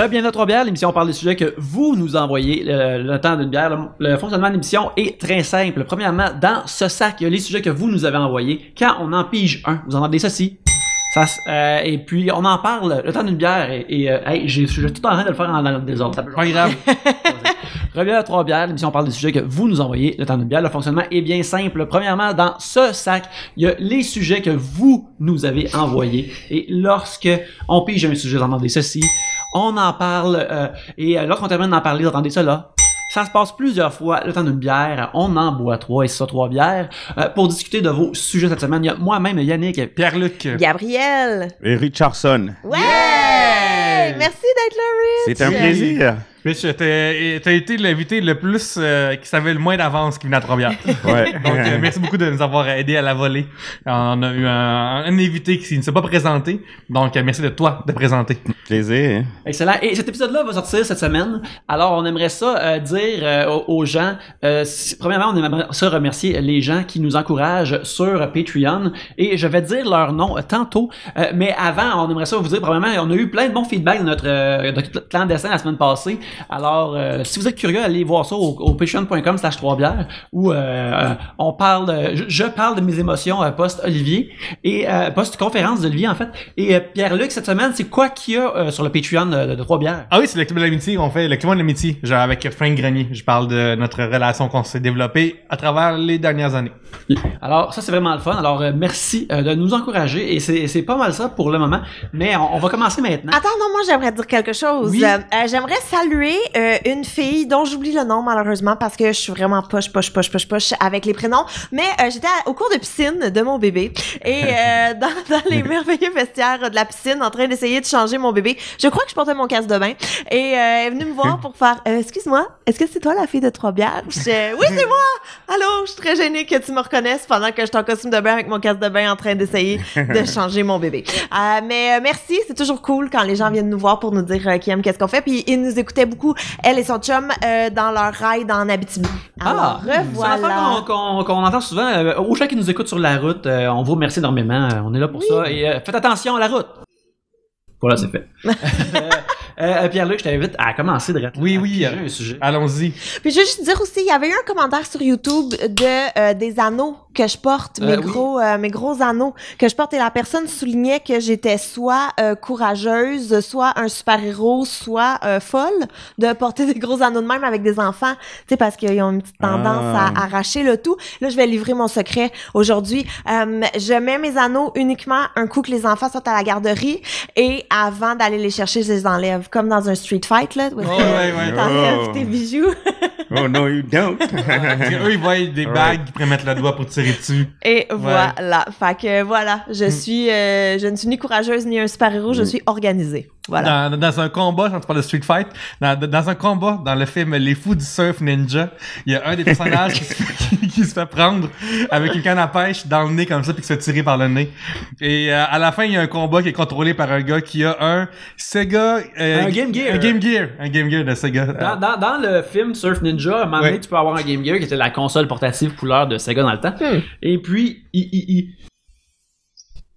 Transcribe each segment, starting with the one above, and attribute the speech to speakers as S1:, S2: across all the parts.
S1: Bienvenue à Trois-Bières, l'émission on parle des sujets que vous nous envoyez. Le temps d'une bière, le fonctionnement de l'émission est très simple. Premièrement, dans ce sac, il y a les sujets que vous nous avez envoyés. Quand on en pige un, vous entendez ceci. Et puis on en parle le temps d'une bière hey, j'ai tout en train de le faire dans le désordre.
S2: Pas grave.
S1: Bienvenue à Trois-Bières, l'émission on parle des sujets que vous nous envoyez le temps d'une bière. Le fonctionnement est bien simple. Premièrement, dans ce sac, il y a les sujets que vous nous avez envoyés. Et lorsque on pige un sujet, vous entendez ceci. On en parle lorsqu'on termine d'en parler, vous entendez cela. Ça se passe plusieurs fois le temps d'une bière. On en boit 3 et c'est ça, 3 bières. Pour discuter de vos sujets cette semaine, il y a moi-même, Yannick,
S2: Pierre-Luc,
S3: Gabriel
S4: Et Richardson.
S3: Ouais! Yeah! Merci d'être là, Rich!
S4: C'est un plaisir.
S2: Rich, t'as été l'invité le plus qui savait le moins d'avance qui venait à Trois-Bières.
S4: Ouais.
S2: Donc, merci beaucoup de nous avoir aidé à la volée. On a eu un invité qui ne s'est pas présenté. Donc, merci de toi de présenter.
S4: Plaisir. Hein?
S1: Excellent. Et cet épisode-là va sortir cette semaine. Alors, on aimerait ça dire aux gens, premièrement, on aimerait ça remercier les gens qui nous encouragent sur Patreon. Et je vais dire leur nom tantôt. Mais avant, on aimerait ça vous dire, premièrement, on a eu plein de bons feedbacks de notre clandestin la semaine passée. Alors, si vous êtes curieux, allez voir ça au patreon.com/3bières où on parle, je parle de mes émotions post-Olivier et post-conférence d'Olivier, en fait. Et Pierre-Luc, cette semaine, c'est quoi qu'il y a sur le Patreon de Trois-Bières?
S2: Ah oui, c'est le Club de l'amitié. On fait le Club de l'amitié, genre avec Frank Grenier. Je parle de notre relation qu'on s'est développée à travers les dernières années.
S1: Alors, ça, c'est vraiment le fun. Alors, merci de nous encourager et c'est pas mal ça pour le moment. Mais on va commencer maintenant.
S3: Attends, non, moi, j'aimerais dire quelque chose.
S1: Oui.
S3: J'aimerais saluer une fille dont j'oublie le nom, malheureusement, parce que je suis vraiment poche avec les prénoms. Mais j'étais au cours de piscine de mon bébé et dans les merveilleux vestiaires de la piscine, en train d'essayer de changer mon bébé. Je crois que je portais mon casque de bain et elle est venue me voir pour faire excuse-moi, est-ce que c'est toi la fille de Trois-Bières? Oui, c'est moi! Allô, je suis très gênée que tu me reconnaisses pendant que je suis en costume de bain avec mon casque de bain en train d'essayer de changer mon bébé. Mais merci, c'est toujours cool quand les gens viennent nous voir pour nous dire qu'ils aiment qu'est-ce qu'on fait. Puis ils nous écoutaient beaucoup, elle et son chum, dans leur ride en Abitibi. Alors, revoilà.
S1: C'est un affaire qu'on entend souvent. Aux gens qui nous écoutent sur la route, on vous remercie énormément. On est là pour ça. Et faites attention à la route. Voilà, c'est fait. Pierre-Luc, je t'invite à commencer de
S2: Oui,
S1: un sujet.
S2: allons-y.
S3: Puis je veux juste dire aussi, il y avait eu un commentaire sur YouTube de des anneaux que je porte, mes gros anneaux que je porte, et la personne soulignait que j'étais soit courageuse, soit un super-héros, soit folle de porter des gros anneaux de même avec des enfants, tu sais, parce qu'ils ont une petite tendance à arracher le tout. Là, je vais livrer mon secret aujourd'hui. Je mets mes anneaux uniquement un coup que les enfants sont à la garderie, et avant d'aller les chercher, je les enlève, comme dans un street fight, là. T'enlèves tes bijoux.
S4: Oh no, you don't.
S2: Eux, ils voient des bagues qui pourraient mettre le doigt pour tirer dessus.
S3: Et voilà. Fait que voilà, je ne suis ni courageuse ni un super-héros, je suis organisée. Voilà.
S2: Dans un combat, quand tu parles de Street Fight, dans un combat, dans le film Les Fous du Surf Ninja, il y a un des personnages qui se fait prendre avec une canne à pêche dans le nez comme ça puis qui se fait tirer par le nez. Et à la fin, il y a un combat qui est contrôlé par un gars qui a un Sega...
S1: un Game Gear.
S2: Un Game Gear de Sega.
S1: Dans le film Surf Ninja, à un moment donné, tu peux avoir un Game Gear qui était la console portative couleur de Sega dans le temps. Et puis, il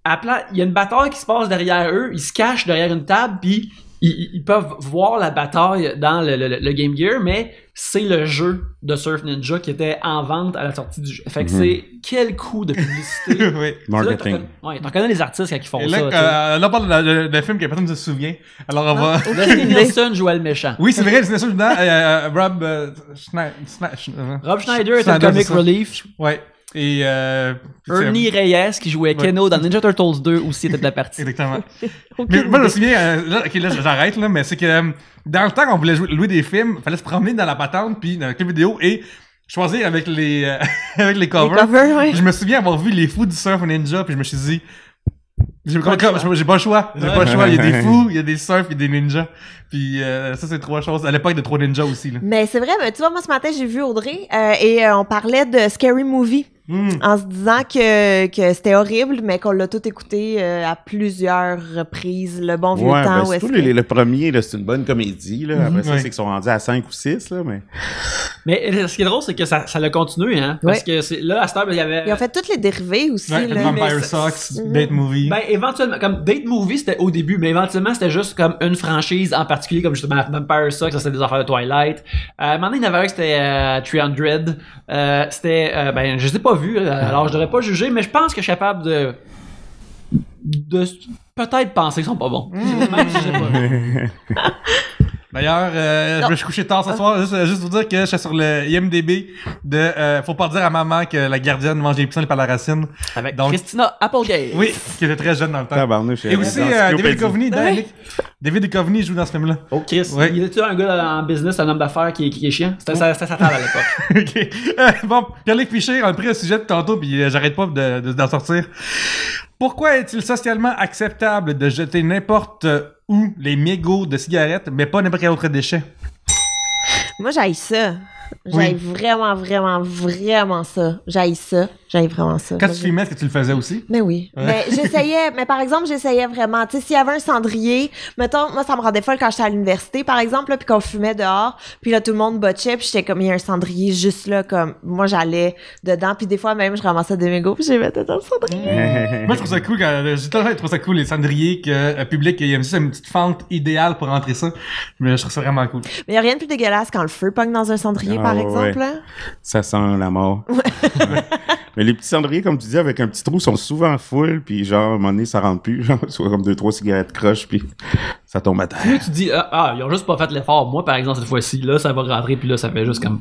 S1: y a une bataille qui se passe derrière eux, ils se cachent derrière une table, puis ils peuvent voir la bataille dans le Game Gear, mais c'est le jeu de Surf Ninja qui était en vente à la sortie du jeu. Fait que c'est quel coup de publicité.
S2: Oui.
S4: Marketing.
S1: T'en connais les artistes quand ils font
S2: et
S1: ça.
S2: Là, on parle d'un film que personne ne se souvient. Alors, on va...
S1: Leslie Nielsen jouait le méchant.
S2: Oui, c'est vrai, Leslie Nielsen dedans.
S1: Rob Schneider était le comic relief.
S2: Ouais. Et
S1: Ernie Reyes qui jouait Keno dans Ninja Turtles 2 aussi était de la partie.
S2: Exactement. Mais moi, je me souviens, là, j'arrête, là, mais c'est que dans le temps qu'on voulait louer des films, il fallait se promener dans la patente, puis dans la vidéo, et choisir avec les covers. Je me souviens avoir vu Les Fous du Surf Ninja, puis je me suis dit, j'ai pas le choix. Il y a des fous, il y a des surfs, il y a des ninjas. Puis ça, c'est 3 choses. À l'époque de 3 ninjas aussi. Là.
S3: Mais c'est vrai, mais tu vois, moi, ce matin, j'ai vu Audrey et on parlait de Scary Movie. En se disant que c'était horrible, mais qu'on l'a tout écouté à plusieurs reprises, le bon vieux temps.
S4: Ben, surtout le premier, là, c'est une bonne comédie. Là. Après ça, c'est qu'ils sont rendus à 5 ou 6, là, mais...
S1: Mais ce qui est drôle, c'est que ça l'a continué, hein. Parce que là, à cette heure, il y avait.
S3: Ils ont fait toutes les dérivés aussi,
S2: ouais,
S3: là.
S2: Vampire Sucks, Date Movie.
S1: Ben, éventuellement, comme Date Movie, c'était au début, mais éventuellement, c'était juste comme une franchise en particulier, comme justement Vampire Sucks, ça c'était des affaires de Twilight. À un moment donné, il y en avait un que c'était 300. C'était, ben, je les ai pas vus, alors je devrais pas juger, mais je pense que je suis capable de peut-être penser qu'ils sont pas bons. Même si je sais pas.
S2: D'ailleurs, je me suis couché tard ce soir, juste vous dire que je suis sur le IMDb de faut pas dire à maman que la gardienne mange des pissenlits par la racine.
S1: Avec
S2: donc,
S1: Christina Applegate.
S2: Oui, qui était très jeune dans le temps.
S4: Tabarnouche,
S2: Et aussi David Duchovny, David Duchovny joue dans ce film-là.
S1: Oh Chris, il était un gars en business, un homme d'affaires qui est chiant. C'était sa table à l'époque.
S2: Ok. Bon, Pierre-Luc Piché a pris un sujet de tantôt, puis j'arrête pas d'en sortir. Pourquoi est-il socialement acceptable de jeter n'importe où les mégots de cigarettes, mais pas n'importe quel autre déchet?
S3: Moi, j'haïs ça. J'haïs vraiment ça. J'haïs ça. J'haïs vraiment ça.
S2: Quand tu filmais, est-ce que tu le faisais aussi?
S3: Mais oui. Ouais. Mais j'essayais, mais par exemple, j'essayais vraiment. Tu sais, s'il y avait un cendrier, mettons, moi, ça me rendait folle quand j'étais à l'université, par exemple, là, puis qu'on fumait dehors, puis là, tout le monde botchait, puis j'étais comme, il y a un cendrier juste là, comme, moi, j'allais dedans, puis des fois, même, je ramassais des mégots, puis j'ai mis dans le cendrier.
S2: Moi, je trouve ça cool j'ai trouvé ça cool, les cendriers publics, il y a aussi une petite fente idéale pour rentrer ça. Mais je trouve ça vraiment cool.
S3: Mais il y a rien de plus dégueulasse quand le feu pogne dans un cendrier, par exemple, là.
S4: Ça sent la mort. Mais les petits cendriers, comme tu dis, avec un petit trou, sont souvent full, puis genre, à un moment donné, ça rentre plus. Genre, soit comme 2-3 cigarettes croches, puis ça tombe à terre.
S1: Puis là, tu dis, ils ont juste pas fait l'effort. Moi, par exemple, cette fois-ci, là, ça va rentrer, puis là, ça fait juste comme...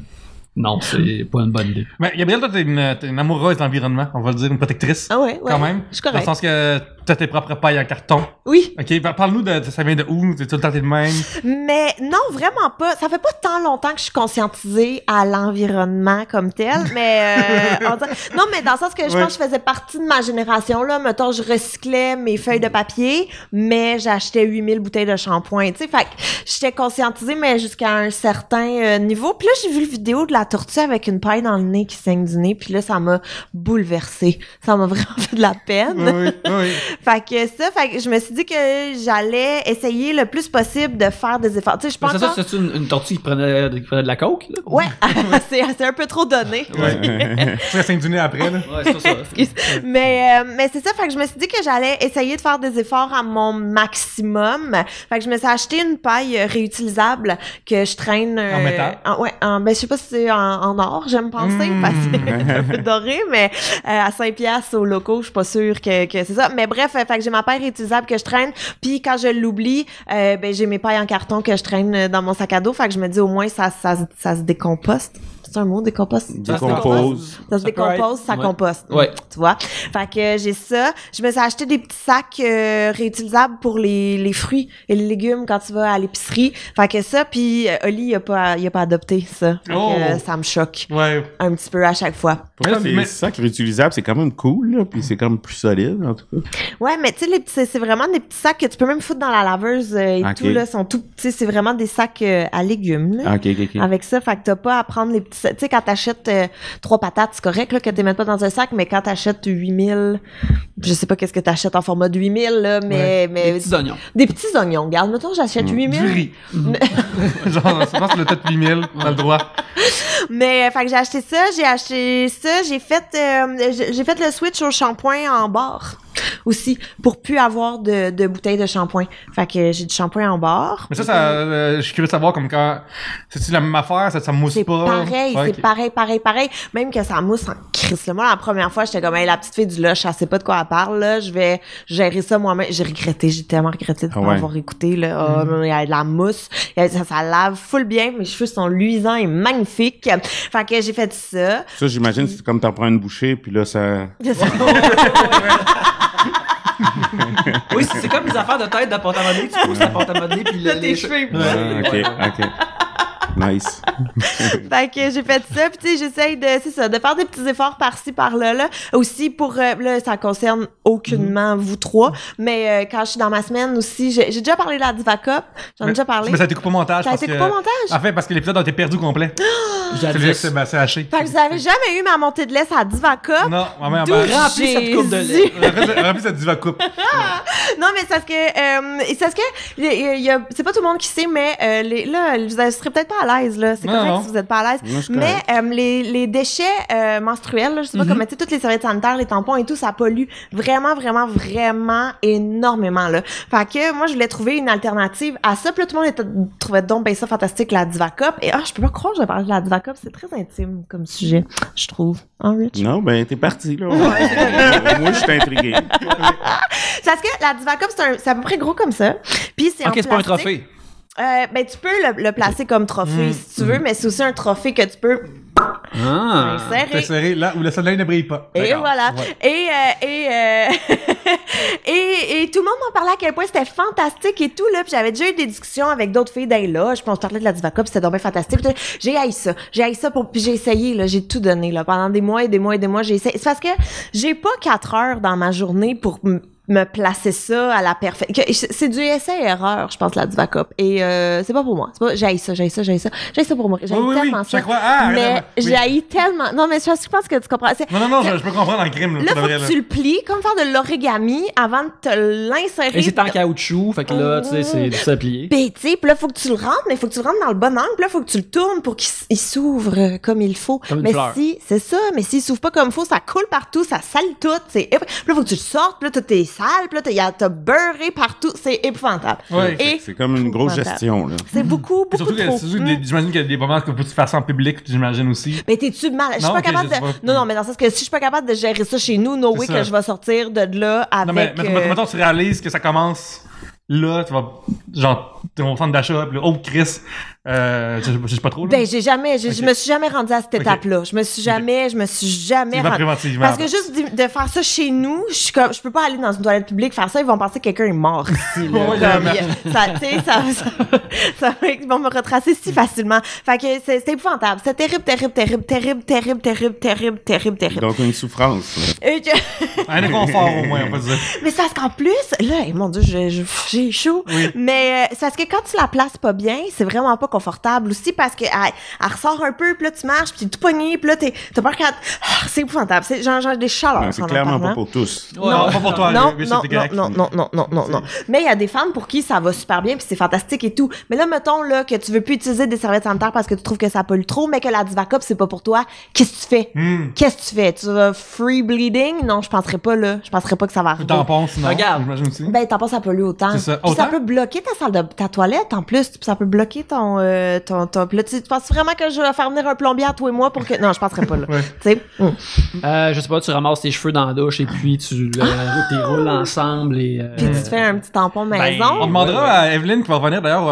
S1: Non, c'est pas une bonne idée.
S2: Mais Gabrielle, toi, t'es une amoureuse de l'environnement, on va le dire, une protectrice.
S3: Ah ouais.
S2: Quand même.
S3: Je suis correct.
S2: Dans le sens que t'as tes propres pailles en carton.
S3: Oui.
S2: Ok, parle-nous ça vient de où? T'es tout le temps t'es de même?
S3: Mais non, vraiment pas. Ça fait pas tant longtemps que je suis conscientisée à l'environnement comme tel, mais non, mais dans le sens que je pense que je faisais partie de ma génération là. Mettons, je recyclais mes feuilles de papier, mais j'achetais 8000 bouteilles de shampoing. Tu sais, fait que j'étais conscientisée, mais jusqu'à un certain niveau. Puis là, j'ai vu le vidéo de la tortue avec une paille dans le nez qui saigne du nez, puis là, ça m'a bouleversée. Ça m'a vraiment fait de la peine.
S2: Oui.
S3: Fait que je me suis dit que j'allais essayer le plus possible de faire des efforts. Tu sais, je pense que
S1: c'est une tortue qui prenait de la coke, là?
S3: Ouais, c'est un peu trop donné.
S2: Ouais. Ça saigne du nez après, là.
S1: Ouais, c'est ça.
S3: Mais c'est ça, fait que je me suis dit que j'allais essayer de faire des efforts à mon maximum. Fait que je me suis acheté une paille réutilisable que je traîne
S2: en métal.
S3: Ben je sais pas si c'est en or, j'aime penser parce que c'est un peu doré, mais à 5$ au locaux, je suis pas sûre que c'est ça. Mais bref, fait que j'ai ma paille réutilisable que je traîne, puis quand je l'oublie, ben j'ai mes pailles en carton que je traîne dans mon sac à dos, fait que je me dis au moins ça se décomposte. C'est un mot, décomposte?
S4: Décompose.
S3: Ça se décompose, ça composte.
S1: Ouais.
S3: Tu vois? Fait que j'ai ça. Je me suis acheté des petits sacs réutilisables pour les fruits et les légumes quand tu vas à l'épicerie. Fait que ça, puis Oli, il a pas adopté ça. Fait que, ça me choque.
S2: Ouais.
S3: Un petit peu à chaque fois.
S4: Pourquoi c'est ça qui est réutilisable, c'est quand même cool, là, puis c'est comme plus solide, en tout cas.
S3: Ouais, mais tu sais, c'est vraiment des petits sacs que tu peux même foutre dans la laveuse et tout, là, sont tout petits. C'est vraiment des sacs à légumes, là.
S4: OK.
S3: Avec ça, fait que t'as pas à prendre les petits... Tu sais, quand t'achètes 3 patates, c'est correct, là, que t'es mettes pas dans un sac, mais quand t'achètes 8000... Je sais pas qu'est-ce que t'achètes en format de 8000, là, mais...
S1: Des petits oignons.
S3: Des petits oignons. Regarde, mettons, j'achète 8000.
S2: Du riz. Genre, je pense que le peut-être 8000, on a le droit.
S3: Mais, fait que j'ai acheté ça, j'ai fait le switch au shampoing en barre aussi, pour plus avoir de bouteilles de shampoing. Fait que j'ai du shampoing en barre.
S2: Mais ça je suis curieux de savoir comme quand... C'est-tu la même affaire? Ça mousse
S3: c'est
S2: pas?
S3: Pareil,
S2: Ouais,
S3: c'est pareil. Même que ça mousse en crisse. Moi, la première fois, j'étais comme, hey, la petite fille du lush, elle sait pas de quoi elle parle, là. Je vais gérer ça moi-même. J'ai tellement regretté de pas avoir écouté, là. Il y a de la mousse. Ça lave full bien. Mes cheveux sont luisants et magnifiques. Fait que j'ai fait ça.
S4: Ça, j'imagine, c'est comme t'en prends une bouchée, puis là, ça...
S1: Oui, c'est comme les affaires de tête de porte à modeler. Tu pousses la porte à modeler, puis
S3: tes cheveux.
S4: OK. Nice.
S3: Fait que j'ai fait ça, puis tu sais, j'essaye de faire des petits efforts par-ci, par-là, là. Aussi pour, là, ça concerne aucunement vous trois, mais quand je suis dans ma semaine aussi, j'ai déjà parlé de la Diva Cup, j'en ai déjà parlé.
S2: Mais ça a été coupé au montage.
S3: Ça a été coupé au montage?
S2: En fait, parce que l'épisode a été perdu complet. C'est lui que c'est haché.
S3: Fait que vous avez jamais eu ma montée de lait à Diva Cup?
S2: Non, ma mère
S3: D'où
S2: m'a
S1: rempli cette coupe de lait.
S2: rempli cette Diva Coupe.
S3: Non, mais c'est parce que c'est pas tout le monde qui sait, mais là, vous serez peut-être pas à l'aise, là. C'est correct si vous êtes pas à l'aise. Mais les déchets menstruels, là, je sais pas comment, tu sais, toutes les serviettes sanitaires, les tampons et tout, ça pollue vraiment, vraiment, vraiment énormément, là. Fait que moi, je voulais trouver une alternative à ça. Puis là, tout le monde trouvait donc ça fantastique, la Divacup. Et je peux pas croire que je parler de la Divacup. C'est très intime comme sujet, je trouve. Hein, Rich?
S4: Non, ben, t'es parti, là. Moi, je suis intrigué.
S3: C'est parce que la Divacup, c'est à peu près gros comme ça. Puis c'est
S1: c'est pas un trophée.
S3: Ben, tu peux le placer comme trophée si tu veux, mais c'est aussi un trophée que tu peux
S2: serrer là où le soleil ne brille pas.
S3: Et voilà. Ouais. Et tout le monde m'en parlait à quel point c'était fantastique et tout, là. Puis j'avais déjà eu des discussions avec d'autres filles d'un là. Je pense parlais de la Divacup, c'était donc bien fantastique. Puis j'ai haï ça. Puis j'ai essayé, là. J'ai tout donné, là. Pendant des mois et des mois et des mois, j'ai essayé. C'est parce que j'ai pas 4 heures dans ma journée pour me placer ça à la perfection. C'est du essai-erreur, je pense, la Divacup. Et c'est pas pour moi. J'ai ça pour moi. J'ai tellement ça. Mais j'ai tellement... Non, mais je pense que tu comprends.
S2: Non, je peux comprendre en crime.
S3: Là, faut que tu le plies, comme faire de l'origami avant de te l'insérer.
S1: Et c'est en caoutchouc, fait que là, tu sais, c'est du à plier.
S3: Puis, tu sais, puis là, faut que tu le rentres, mais faut que tu le rentres dans le bon angle. Puis là, faut que tu le tournes pour qu'il s'ouvre comme il faut.
S1: Comme une fleur.
S3: C'est ça, mais s'il s'ouvre pas comme il faut, ça coule partout, ça salit tout. Puis là, faut que tu le sortes, puis là, tout est sale, puis là, t'as beurré partout. C'est épouvantable.
S2: Ouais.
S4: C'est comme une grosse gestion, là.
S3: C'est beaucoup trop.
S2: J'imagine qu'il y a des moments que tu fais ça en public, j'imagine aussi.
S3: Mais t'es-tu mal? Je suis pas capable de... Non, mais dans le sens que si je suis pas capable de gérer ça chez nous, no way que je vais sortir de là avec...
S2: Non, mais mettons, tu réalises que ça commence... Là, tu vas, genre, t'es au centre d'achat, pis là, oh, Chris, je sais pas trop, là.
S3: Ben, je me suis jamais rendue à cette étape-là. Je me suis jamais rendue. Parce que juste de faire ça chez nous, je peux pas aller dans une toilette publique faire ça, ils vont penser que quelqu'un est mort ici, là. Ils vont me retracer si facilement. Fait que c'est épouvantable. C'est terrible.
S4: Donc, une souffrance.
S2: Un inconfort, au moins, on va dire.
S3: Mais c'est parce qu'en plus, là, mon Dieu, j'ai chaud. Oui. Mais c'est parce que quand tu la places pas bien, c'est vraiment pas confortable aussi parce que elle ressort un peu, puis là tu marches, puis t'es tout pogné, puis là t'as peur qu'elle... c'est épouvantable. C'est genre des chaleurs.
S4: C'est clairement pas pour tous.
S2: Non, pas pour toi.
S3: Non. Mais il y a des femmes pour qui ça va super bien, puis c'est fantastique et tout. Mais là, mettons là que tu veux plus utiliser des serviettes sanitaires parce que tu trouves que ça pollue trop, mais que la Divacup c'est pas pour toi. Qu'est-ce que tu fais? Qu'est-ce que tu fais? Tu vas free bleeding? Non, je penserais pas là. Je penserais pas que ça va arriver.
S2: Tampon, sinon.
S1: Regarde.
S2: J'imagine aussi.
S3: Ben tampon ça pollue autant.
S2: C'est ça.
S3: Puis ça peut bloquer ta toilette en plus, puis ça peut bloquer ton puis là, tu penses vraiment que je vais faire venir un plombier à toi et moi pour que... Non, je penserais pas, là.
S2: Ouais.
S3: Tu sais?
S1: Je sais pas, tu ramasses tes cheveux dans la douche et puis tu les roules ensemble et...
S3: Puis tu te fais un petit tampon maison.
S2: On demandera à Evelyne qui va revenir d'ailleurs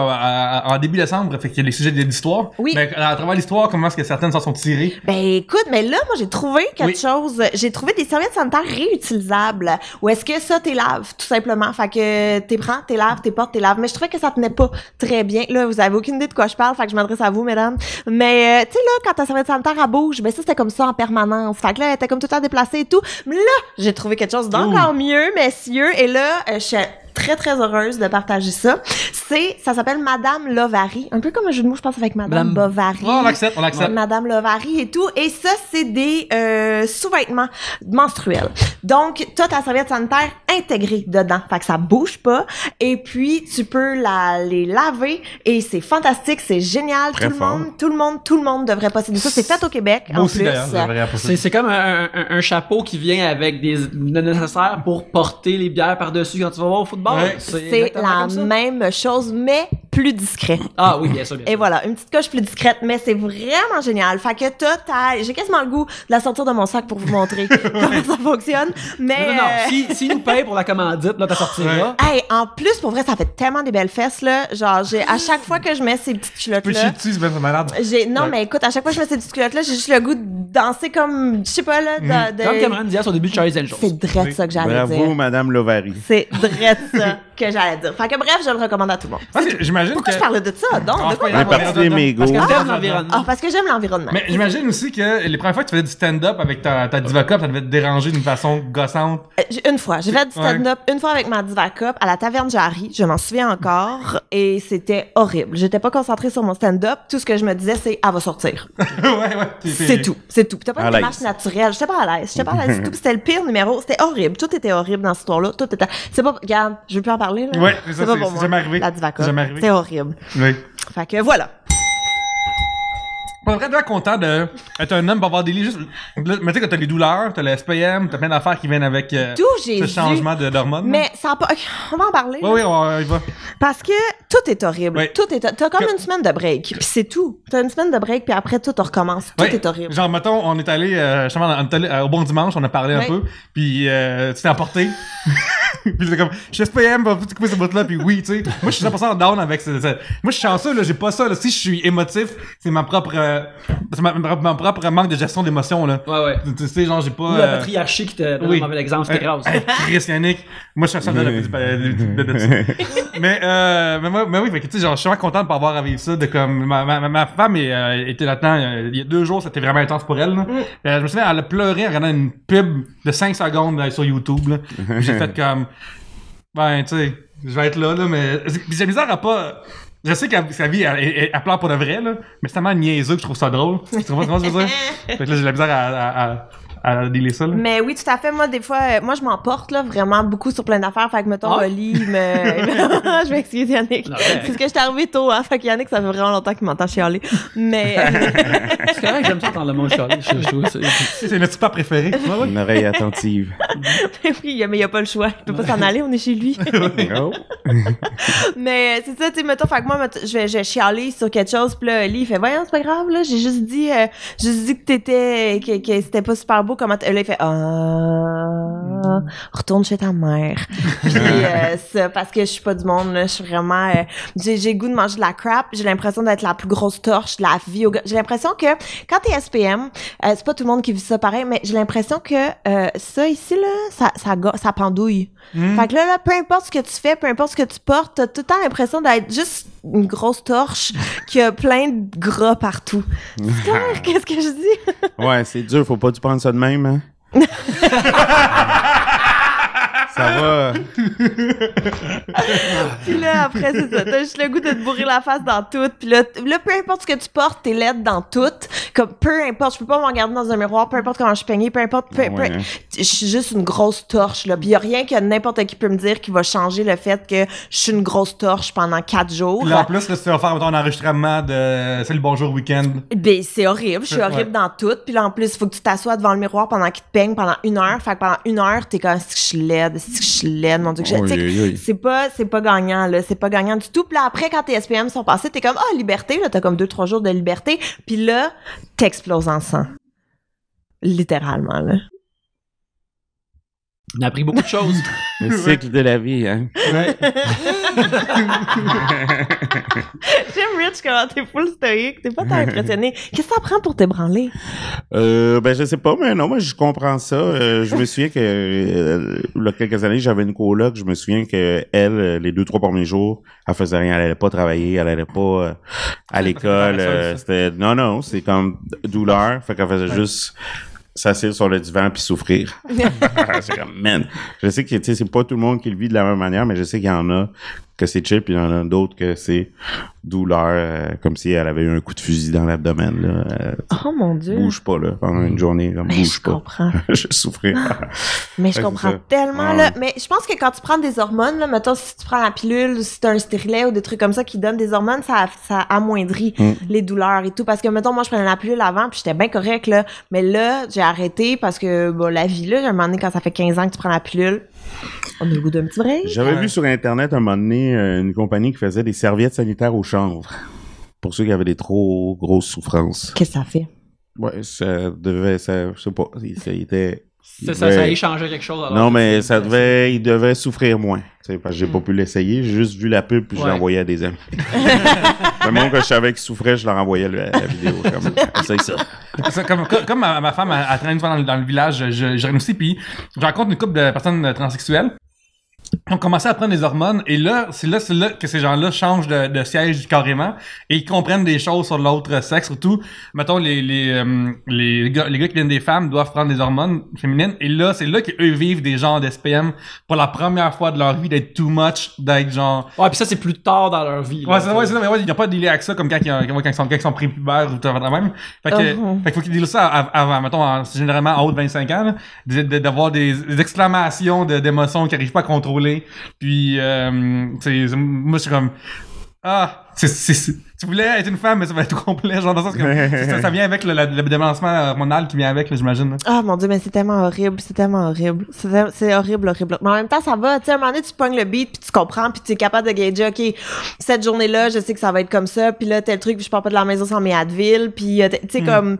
S2: en début décembre, fait qu'il y a les sujets de l'histoire.
S3: Oui.
S2: Mais à travers l'histoire, comment est-ce que certaines s'en sont tirées?
S3: Ben écoute, mais là, moi j'ai trouvé quelque chose. J'ai trouvé des serviettes sanitaires réutilisables. Ou est-ce que ça, t'es laves, tout simplement. Fait que t'es prends, t'es laves, t'es portes, t'es laves. Mais je trouvais que ça tenait pas très bien. Là, vous avez aucune idée de quoi je parle, fait que je m'adresse à vous, mesdames. Mais tu sais là, quand ta serviette sanitaire elle bouge, ben ça c'était comme ça en permanence. Fait que là, elle était comme tout le temps déplacée et tout. Mais là, j'ai trouvé quelque chose d'encore mieux, messieurs. Et là, je suis très très heureuse de partager ça. Ça s'appelle Madame Lovary, un peu comme un jeu de mots je pense avec Madame Bovary.
S2: Oh, on l'accepte.
S3: Madame Lovary et tout, et ça c'est des sous-vêtements menstruels. Donc t'as ta serviette sanitaire intégrée dedans, fait que ça bouge pas, et puis tu peux les laver et c'est fantastique, c'est génial. Tout le monde devrait posséder ça. C'est fait au Québec en plus.
S1: C'est comme un chapeau qui vient avec le nécessaire pour porter les bières par-dessus quand tu vas voir au football.
S2: Ouais.
S3: C'est la même chose, mais plus discret.
S1: Ah oui, bien sûr.
S3: Et voilà, une petite coche plus discrète, mais c'est vraiment génial. Fait que j'ai quasiment le goût de la sortir de mon sac pour vous montrer comment ça fonctionne. Mais
S1: non. Si nous paye pour la commandite, là, t'as sorti là.
S3: Hey, en plus, pour vrai, ça fait tellement des belles fesses, là. Genre, à chaque fois que je mets ces petites culottes-là.
S2: Petit, c'est bien malade.
S3: Non, mais écoute, à chaque fois que je mets ces petites culottes-là, j'ai juste le goût de danser comme, je sais pas, là.
S1: Comme Cameron disait au début de Charlie's Angels.
S3: C'est drette ça que j'allais dire.
S4: Bravo, Madame Lovary.
S3: C'est drette ça que j'allais dire. Fait que bref, je le recommande à tout le monde.
S2: j'imagine
S3: Pourquoi je parlais de ça? Donc, de quoi
S4: On est parti des mégots.
S1: Parce que t'aimes l'environnement.
S3: Ah, parce que j'aime l'environnement.
S2: Mais j'imagine aussi que les premières fois que tu faisais du stand-up avec ta Diva Cup, ça devait te déranger d'une façon gossante.
S3: Une fois, j'ai fait du stand-up une fois avec ma Diva Cup à la Taverne Jarry, je m'en souviens encore, et c'était horrible. J'étais pas concentrée sur mon stand-up, tout ce que je me disais, c'est « elle va sortir ». C'est tout. T'as pas une démarche naturelle, j'étais pas à l'aise du tout, puis c'était le pire numéro, c'était horrible, tout était horrible dans cette histoire-là, tout était... C'est pas... Regarde, je veux plus en parler, là.
S2: Ouais,
S3: c'est pas pour moi.
S2: Jamais arrivé.
S3: La Diva Cup,
S2: jamais arrivé.
S3: c'était horrible.
S2: Oui.
S3: Fait que voilà.
S2: On est vraiment content d'être un homme pour avoir des lits juste. Mais tu sais, que t'as les douleurs, t'as le SPM, t'as plein d'affaires qui viennent avec ce changement d'hormones.
S3: Mais ça a pas. On va en parler.
S2: Oui, on y va.
S3: Parce que tout est horrible.
S2: Oui.
S3: T'as comme une semaine de break, puis c'est tout. T'as une semaine de break, puis après tout recommence. Tout est horrible.
S2: Genre, mettons, on est allé au Bon Dimanche, on a parlé un peu, puis tu t'es emporté. Puis c'est comme, je suis SPM, vas-tu couper ce bout-là, puis oui, tu sais. Moi, je suis 100% down avec ça. Moi, je suis chanceux, là, j'ai pas ça, là. Si je suis émotif, c'est ma propre manque de gestion d'émotions, là.
S1: Ouais.
S2: Tu sais, genre, j'ai pas.
S1: Ou la patriarchie qui te donne un mauvais exemple, c'était grave.
S2: Chris Yannick, moi, je suis chanceux mais oui, fait que, tu sais, genre, je suis vraiment content de pas avoir à vivre ça, de comme, ma femme était là-dedans, il y a 2 jours, c'était vraiment intense pour elle, là. Je me souviens, elle a pleuré en regardant une pub de 5 secondes sur YouTube, là. J'ai fait comme, ben, tu sais, je vais être là, mais j'ai la misère à pas... Je sais que sa vie, elle pleure pour de vrai, là, mais c'est tellement niaiseux que je trouve ça drôle. Tu comprends ce que je veux dire? Fait que là, j'ai la misère à dealer ça, là.
S3: Mais oui, tout à fait. Moi, des fois, moi, je m'emporte, là, vraiment beaucoup sur plein d'affaires. Fait que, mettons, Oli, je m'excuse, Yannick. C'est ce que je suis arrivé tôt, hein. Fait que Yannick, ça fait vraiment longtemps qu'il m'entend chialer. Mais.
S1: C'est correct, j'aime ça entendre le mot chialer.
S2: C'est notre super préféré.
S4: Une oreille attentive.
S3: Oui, mais il y a pas le choix. Il peut pas s'en aller, on est chez lui. Mais c'est ça, tu sais, mettons, fait que moi, je vais chialer sur quelque chose, pis là, Oli, il fait, voyons, c'est pas grave, là, j'ai juste dit que c'était pas super beau, comment là, il fait, retourne chez ta mère. Puis, ça, parce que je suis pas du monde, là, je suis vraiment, j'ai le goût de manger de la crap, j'ai l'impression d'être la plus grosse torche de la vie. J'ai l'impression que, quand t'es SPM, c'est pas tout le monde qui vit ça pareil, mais j'ai l'impression que, ça ici, là, ça pendouille. Fait que là, peu importe ce que tu fais, peu importe ce que tu portes, t'as tout le temps l'impression d'être juste une grosse torche qui a plein de gras partout. C'est clair, qu'est-ce que je dis?
S4: Ouais, c'est dur, faut pas tu prendre ça de même, hein? Ça va.
S3: Puis là, après, c'est ça. T'as juste le goût de te bourrer la face dans tout. Puis là, peu importe ce que tu portes, t'es laide dans tout. Comme, peu importe, je peux pas me regarder dans un miroir, peu importe comment je suis peignée, peu importe, je suis juste une grosse torche, là. Puis y a rien que n'importe qui peut me dire qui va changer le fait que je suis une grosse torche pendant 4 jours.
S2: Puis là, en plus, là, tu vas faire un enregistrement de Salut Bonjour Week-end.
S3: Ben, c'est horrible. Je suis horrible dans tout. Puis là, en plus, il faut que tu t'assoies devant le miroir pendant qu'il te peigne pendant 1 heure. Fait que pendant 1 heure, t'es comme, si je suis laide, mon Dieu, c'est pas gagnant, là. C'est pas gagnant du tout. Puis là, après, quand tes SPM sont passés, t'es comme, liberté, là. T'as comme 2-3 jours de liberté. Puis là, t'exploses en sang. Littéralement, là.
S1: On a appris beaucoup de choses.
S4: Le cycle de la vie, hein.
S2: Ouais.
S3: J'aime Rich comment t'es full stoïque. T'es pas tant impressionné. Qu'est-ce que ça prend pour t'ébranler?
S4: Ben, je sais pas, mais non, moi, je comprends ça. Je me souviens que, il y a quelques années, j'avais une coloc, je me souviens que elle, les 2-3 premiers jours, elle faisait rien, elle allait pas travailler, elle allait pas à l'école. C'était, non, c'est comme douleur. Fait qu'elle faisait juste s'asseoir sur le divan puis souffrir. C'est comme, man. Je sais que, tu sais, c'est pas tout le monde qui le vit de la même manière, mais je sais qu'il y en a que c'est chill, puis il y en a d'autres que c'est douleur, comme si elle avait eu un coup de fusil dans l'abdomen, là.
S3: Oh mon Dieu.
S4: Bouge pas, là, pendant une journée, comme, bouge pas.
S3: Comprends.
S4: Je souffrais.
S3: Mais je comprends tellement, là. Mais je pense que quand tu prends des hormones, là, mettons, si tu prends la pilule, ou si t'as un stérilet ou des trucs comme ça qui donnent des hormones, ça amoindrit les douleurs et tout. Parce que, mettons, moi, je prenais la pilule avant, puis j'étais bien correct, là. Mais là, j'ai arrêté parce que, bon, la vie, là, à un moment donné, quand ça fait 15 ans que tu prends la pilule, on a le goût d'un petit break.
S4: J'avais vu sur Internet, un moment donné, une compagnie qui faisait des serviettes sanitaires au chanvre. Pour ceux qui avaient des trop grosses souffrances.
S3: Qu'est-ce que ça fait?
S4: Ouais, je sais pas,
S1: ça a échangé quelque chose. Alors
S4: non, mais il devait souffrir moins. Tu sais, parce que j'ai pas pu l'essayer. J'ai juste vu la pub puis je l'ai envoyé à des amis. Le monde que je savais qui souffrait, je leur envoyais la vidéo. Essaye ça.
S2: Comme ma femme, elle traîne une fois dans le village, je aussi, puis je rencontre une couple de personnes transsexuelles. Ils ont commencé à prendre des hormones et là, c'est là que ces gens-là changent de siège carrément et ils comprennent des choses sur l'autre sexe. Surtout, mettons, les gars qui viennent des femmes doivent prendre des hormones féminines et là, c'est là qu'eux vivent des genres d'SPM pour la première fois de leur vie, d'être too much, d'être genre...
S1: Ouais, pis ça, c'est plus tard dans leur vie.
S2: Ouais, c'est ça, mais il n'y a pas de délai avec ça comme quand ils sont prépubères ou tout ça même. Fait que faut qu'ils disent ça avant, mettons, généralement en haut de 25 ans, là, d'avoir des exclamations d'émotions qu'ils n'arrivent pas à contrôler. Puis, moi, je suis comme, tu voulais être une femme, mais ça va être tout complet, genre, dans le sens que ça vient avec le débalancement hormonal qui vient avec, là, j'imagine.
S3: Ah, mon Dieu, mais c'est tellement horrible, c'est horrible. Mais en même temps, ça va, tu sais, à un moment donné, tu pognes le beat, puis tu comprends, puis tu es capable de gager, OK, cette journée-là, je sais que ça va être comme ça, puis là, tel truc, puis je pars pas de la maison sans mes Advil, puis, tu sais, comme,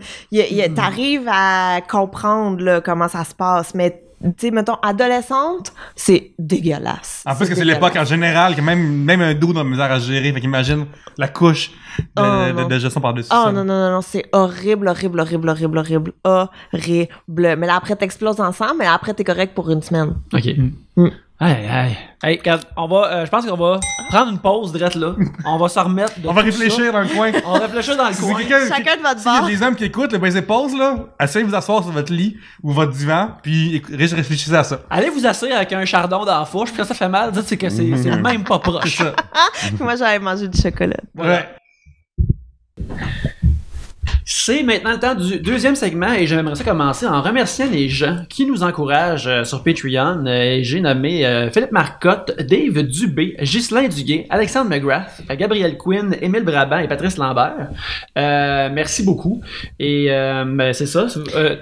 S3: t'arrives à comprendre, là, comment ça se passe, mais tu sais, mettons, adolescente, c'est dégueulasse.
S2: En plus que c'est l'époque en général, que même un dos dans la misère à gérer, fait qu'imagine la couche de gestion par-dessus ça.
S3: Non, c'est horrible. Mais là, après, t'exploses ensemble, mais après, t'es correct pour une semaine.
S1: OK. Hey, regarde, je pense qu'on va prendre une pause direct là. On va s'en remettre.
S2: On va réfléchir dans le coin.
S1: On va réfléchir dans le coin.
S3: Chacun de votre
S2: S'il y a
S3: bord.
S2: des hommes qui écoutent, ben c'est pause, là. Essayez de vous asseoir sur votre lit ou votre divan, puis réfléchissez à ça.
S1: Allez vous asseoir avec un chardon dans la fourche, puis quand ça fait mal, dites que c'est même pas proche.
S2: C'est ça.
S3: Moi, j'avais mangé du chocolat.
S2: Ouais.
S1: C'est maintenant le temps du deuxième segment et j'aimerais ça commencer en remerciant les gens qui nous encouragent sur Patreon. J'ai nommé Philippe Marcotte, Dave Dubé, Ghislain Duguay, Alexandre McGrath, Gabriel Quinn, Émile Brabant et Patrice Lambert. Merci beaucoup. Et c'est ça.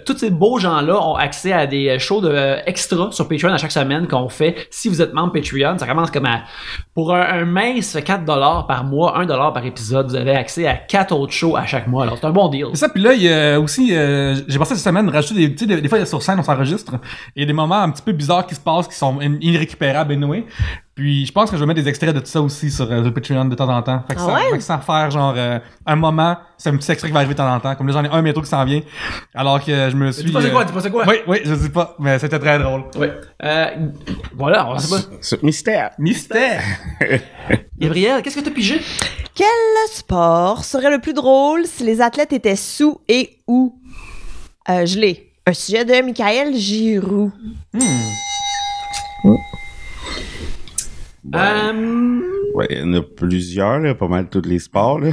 S1: Tous ces beaux gens-là ont accès à des shows extra sur Patreon à chaque semaine qu'on fait. Si vous êtes membre Patreon, ça commence comme pour un mince $4 par mois, $1 par épisode, vous avez accès à 4 autres shows à chaque mois. Alors c'est un bon deal.
S2: C'est ça, puis là, il y a aussi, j'ai pensé cette semaine rajouter des fois sur scène, on s'enregistre. Il y a des moments un petit peu bizarres qui se passent, qui sont irrécupérables anyway. Puis je pense que je vais mettre des extraits de tout ça aussi sur le Patreon de temps en temps. Fait que fait que sans faire genre un moment, c'est un petit extrait qui va arriver de temps en temps. Comme là, j'en ai un bientôt qui s'en vient. Alors que je me suis...
S1: Tu sais quoi?
S2: Oui, je dis pas, mais c'était très drôle.
S1: Oui. Voilà, on sait pas.
S4: Mystère.
S1: Gabriel, qu'est-ce que t'as pigé?
S3: Quel sport serait le plus drôle si les athlètes étaient sous et ou gelés? Un sujet de Michael Giroux.
S4: Ouais, il y en a plusieurs, là, pas mal tous les sports. Là.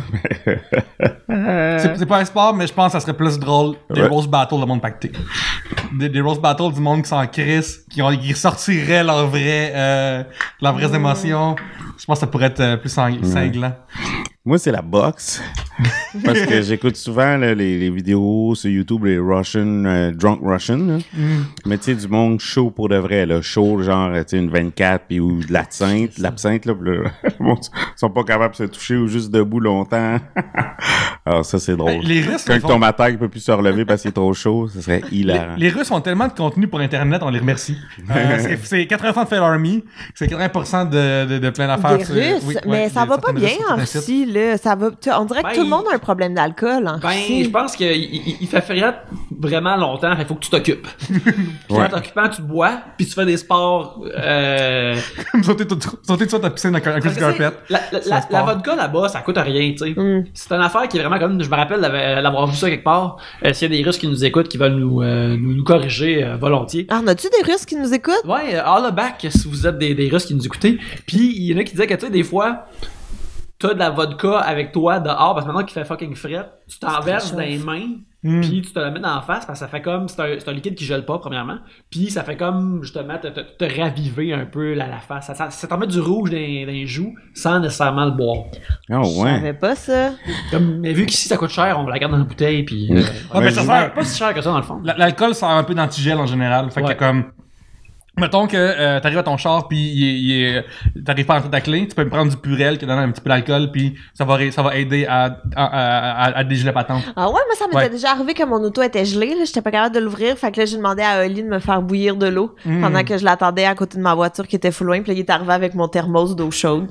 S2: C'est pas un sport, mais je pense que ça serait plus drôle des roast battles de monde pacté. Des roast battles du monde qui s'en crisse, qui ressortiraient leurs vraies émotions. Je pense que ça pourrait être plus cinglant.
S4: Moi, c'est la boxe. Parce que j'écoute souvent là, les vidéos sur YouTube, les Drunk Russian. Là. Mais tu sais, du monde chaud pour de vrai. Là. Chaud, genre, tu sais, une 24 puis ou de l'absinthe. L'absinthe, là, ils sont pas capables de se toucher ou juste debout longtemps. Alors ça, c'est drôle.
S2: Les Russes,
S4: quand ton matin ne peut plus se relever parce qu'il est trop chaud, ça serait hilarant.
S2: Les Russes ont tellement de contenu pour Internet, on les remercie. C'est 80% de Fail Army, c'est 80% de plein d'affaires.
S3: Des Russes, mais ça va pas bien en Russie, là. Ça va, on dirait que tout le monde a un problème d'alcool en Russie.
S1: Je pense qu'il fait frette vraiment longtemps, il faut que tu t'occupes. En t'occupant, tu bois, puis tu fais des sports...
S2: Comme sauter de ta piscine avec un coup de carpet.
S1: La vodka là-bas, ça coûte rien, tu sais. C'est une affaire qui est vraiment comme... Je me rappelle d'avoir vu ça quelque part. S'il y a des Russes qui nous écoutent, qui veulent nous corriger volontiers.
S3: Ah, en as-tu des Russes qui nous écoutent?
S1: Ouais, all back, si vous êtes des Russes qui nous écoutez. Puis il y en a qui disaient que, tu sais, des fois... T'as de la vodka avec toi dehors parce que maintenant qu'il fait fucking fret, tu t'enverses dans les mains, puis tu te la mets dans la face parce que ça fait comme c'est un liquide qui gèle pas premièrement, puis ça fait comme justement te raviver un peu la face. Ça t'en met du rouge dans les joues sans nécessairement le boire.
S4: Oh
S3: Je savais pas ça.
S1: Mais vu qu'ici ça coûte cher, on la garde dans la bouteille puis.
S2: Mais ça sert
S1: pas si cher que ça dans le fond.
S2: L'alcool sert un peu d'antigel en général, fait que comme. Mettons que t'arrives à ton char puis t'arrives pas à rentrer ta clé, tu peux me prendre du Purel qui donne un petit peu d'alcool puis ça va aider à dégeler la patente.
S3: Ah ouais, moi ça m'était déjà arrivé que mon auto était gelée, là, j'étais pas capable de l'ouvrir, fait que là j'ai demandé à Oli de me faire bouillir de l'eau pendant que je l'attendais à côté de ma voiture qui était full loin, puis là il est arrivé avec mon thermos d'eau chaude.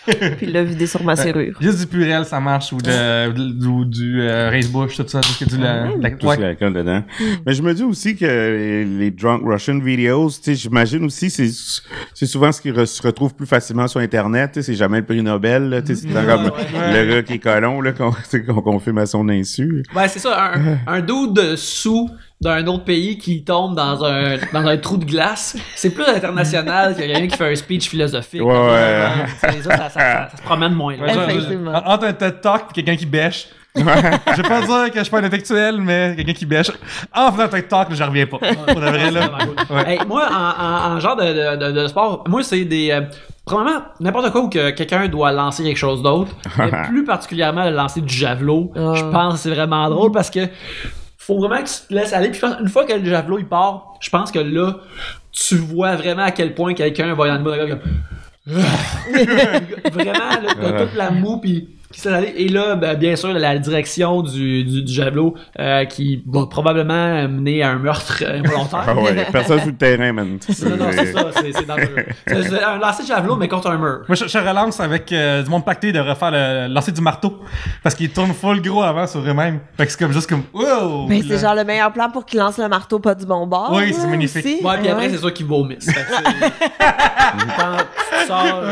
S3: Puis il l'a vidé sur ma serrure.
S2: Juste du Purel ça marche ou du rince-bouche, tout ça, tout ce que
S4: tout l'alcool dedans. Mais je me dis aussi que les Drunk Russian videos, tu sais, sais, j'imagine aussi, c'est souvent ce qui se retrouve plus facilement sur Internet. C'est jamais le prix Nobel. Là, c'est comme le gars qui est colon là, qu'on filme à son insu.
S1: Ouais, c'est ça. Un dude sous d'un autre pays qui tombe dans un trou de glace, c'est plus international que quelqu'un qui fait un speech philosophique.
S4: Ouais.
S1: Ça se promène moins. Là.
S3: Effectivement.
S2: Entre un TED Talk et quelqu'un qui bêche. Je vais pas dire que je suis pas un intellectuel, mais quelqu'un qui bêche. En faisant un TED Talk, je reviens pas. Pour de vrai, là.
S1: Ouais. Hey, moi, en genre de sport, moi, c'est des... probablement, n'importe quoi où que quelqu'un doit lancer quelque chose d'autre, mais plus particulièrement le lancer du javelot, je pense que c'est vraiment drôle parce que faut vraiment que tu te laisses aller. Puis une fois que le javelot il part, je pense que là, tu vois vraiment à quel point quelqu'un va y en avoir comme... vraiment, là, t'as toute la moue, puis qui s'est allé. Et là, ben, bien sûr, la direction du javelot qui va probablement mener à un meurtre involontaire.
S4: Ah ouais, personne sur le terrain, man.
S1: Non, c'est ça, c'est dangereux. C'est un lancer de javelot, mais contre un mur.
S2: Moi, je relance avec du monde pacté de refaire le lancer du marteau. Parce qu'il tourne full gros avant sur eux-mêmes. Fait que c'est comme juste comme wow!
S3: Mais c'est genre le meilleur plan pour qu'il lance le marteau pas du bon bord.
S2: Oui, c'est magnifique.
S3: Aussi.
S1: Ouais, puis après, c'est sûr qu'ils vomissent. Fait que quand tu sors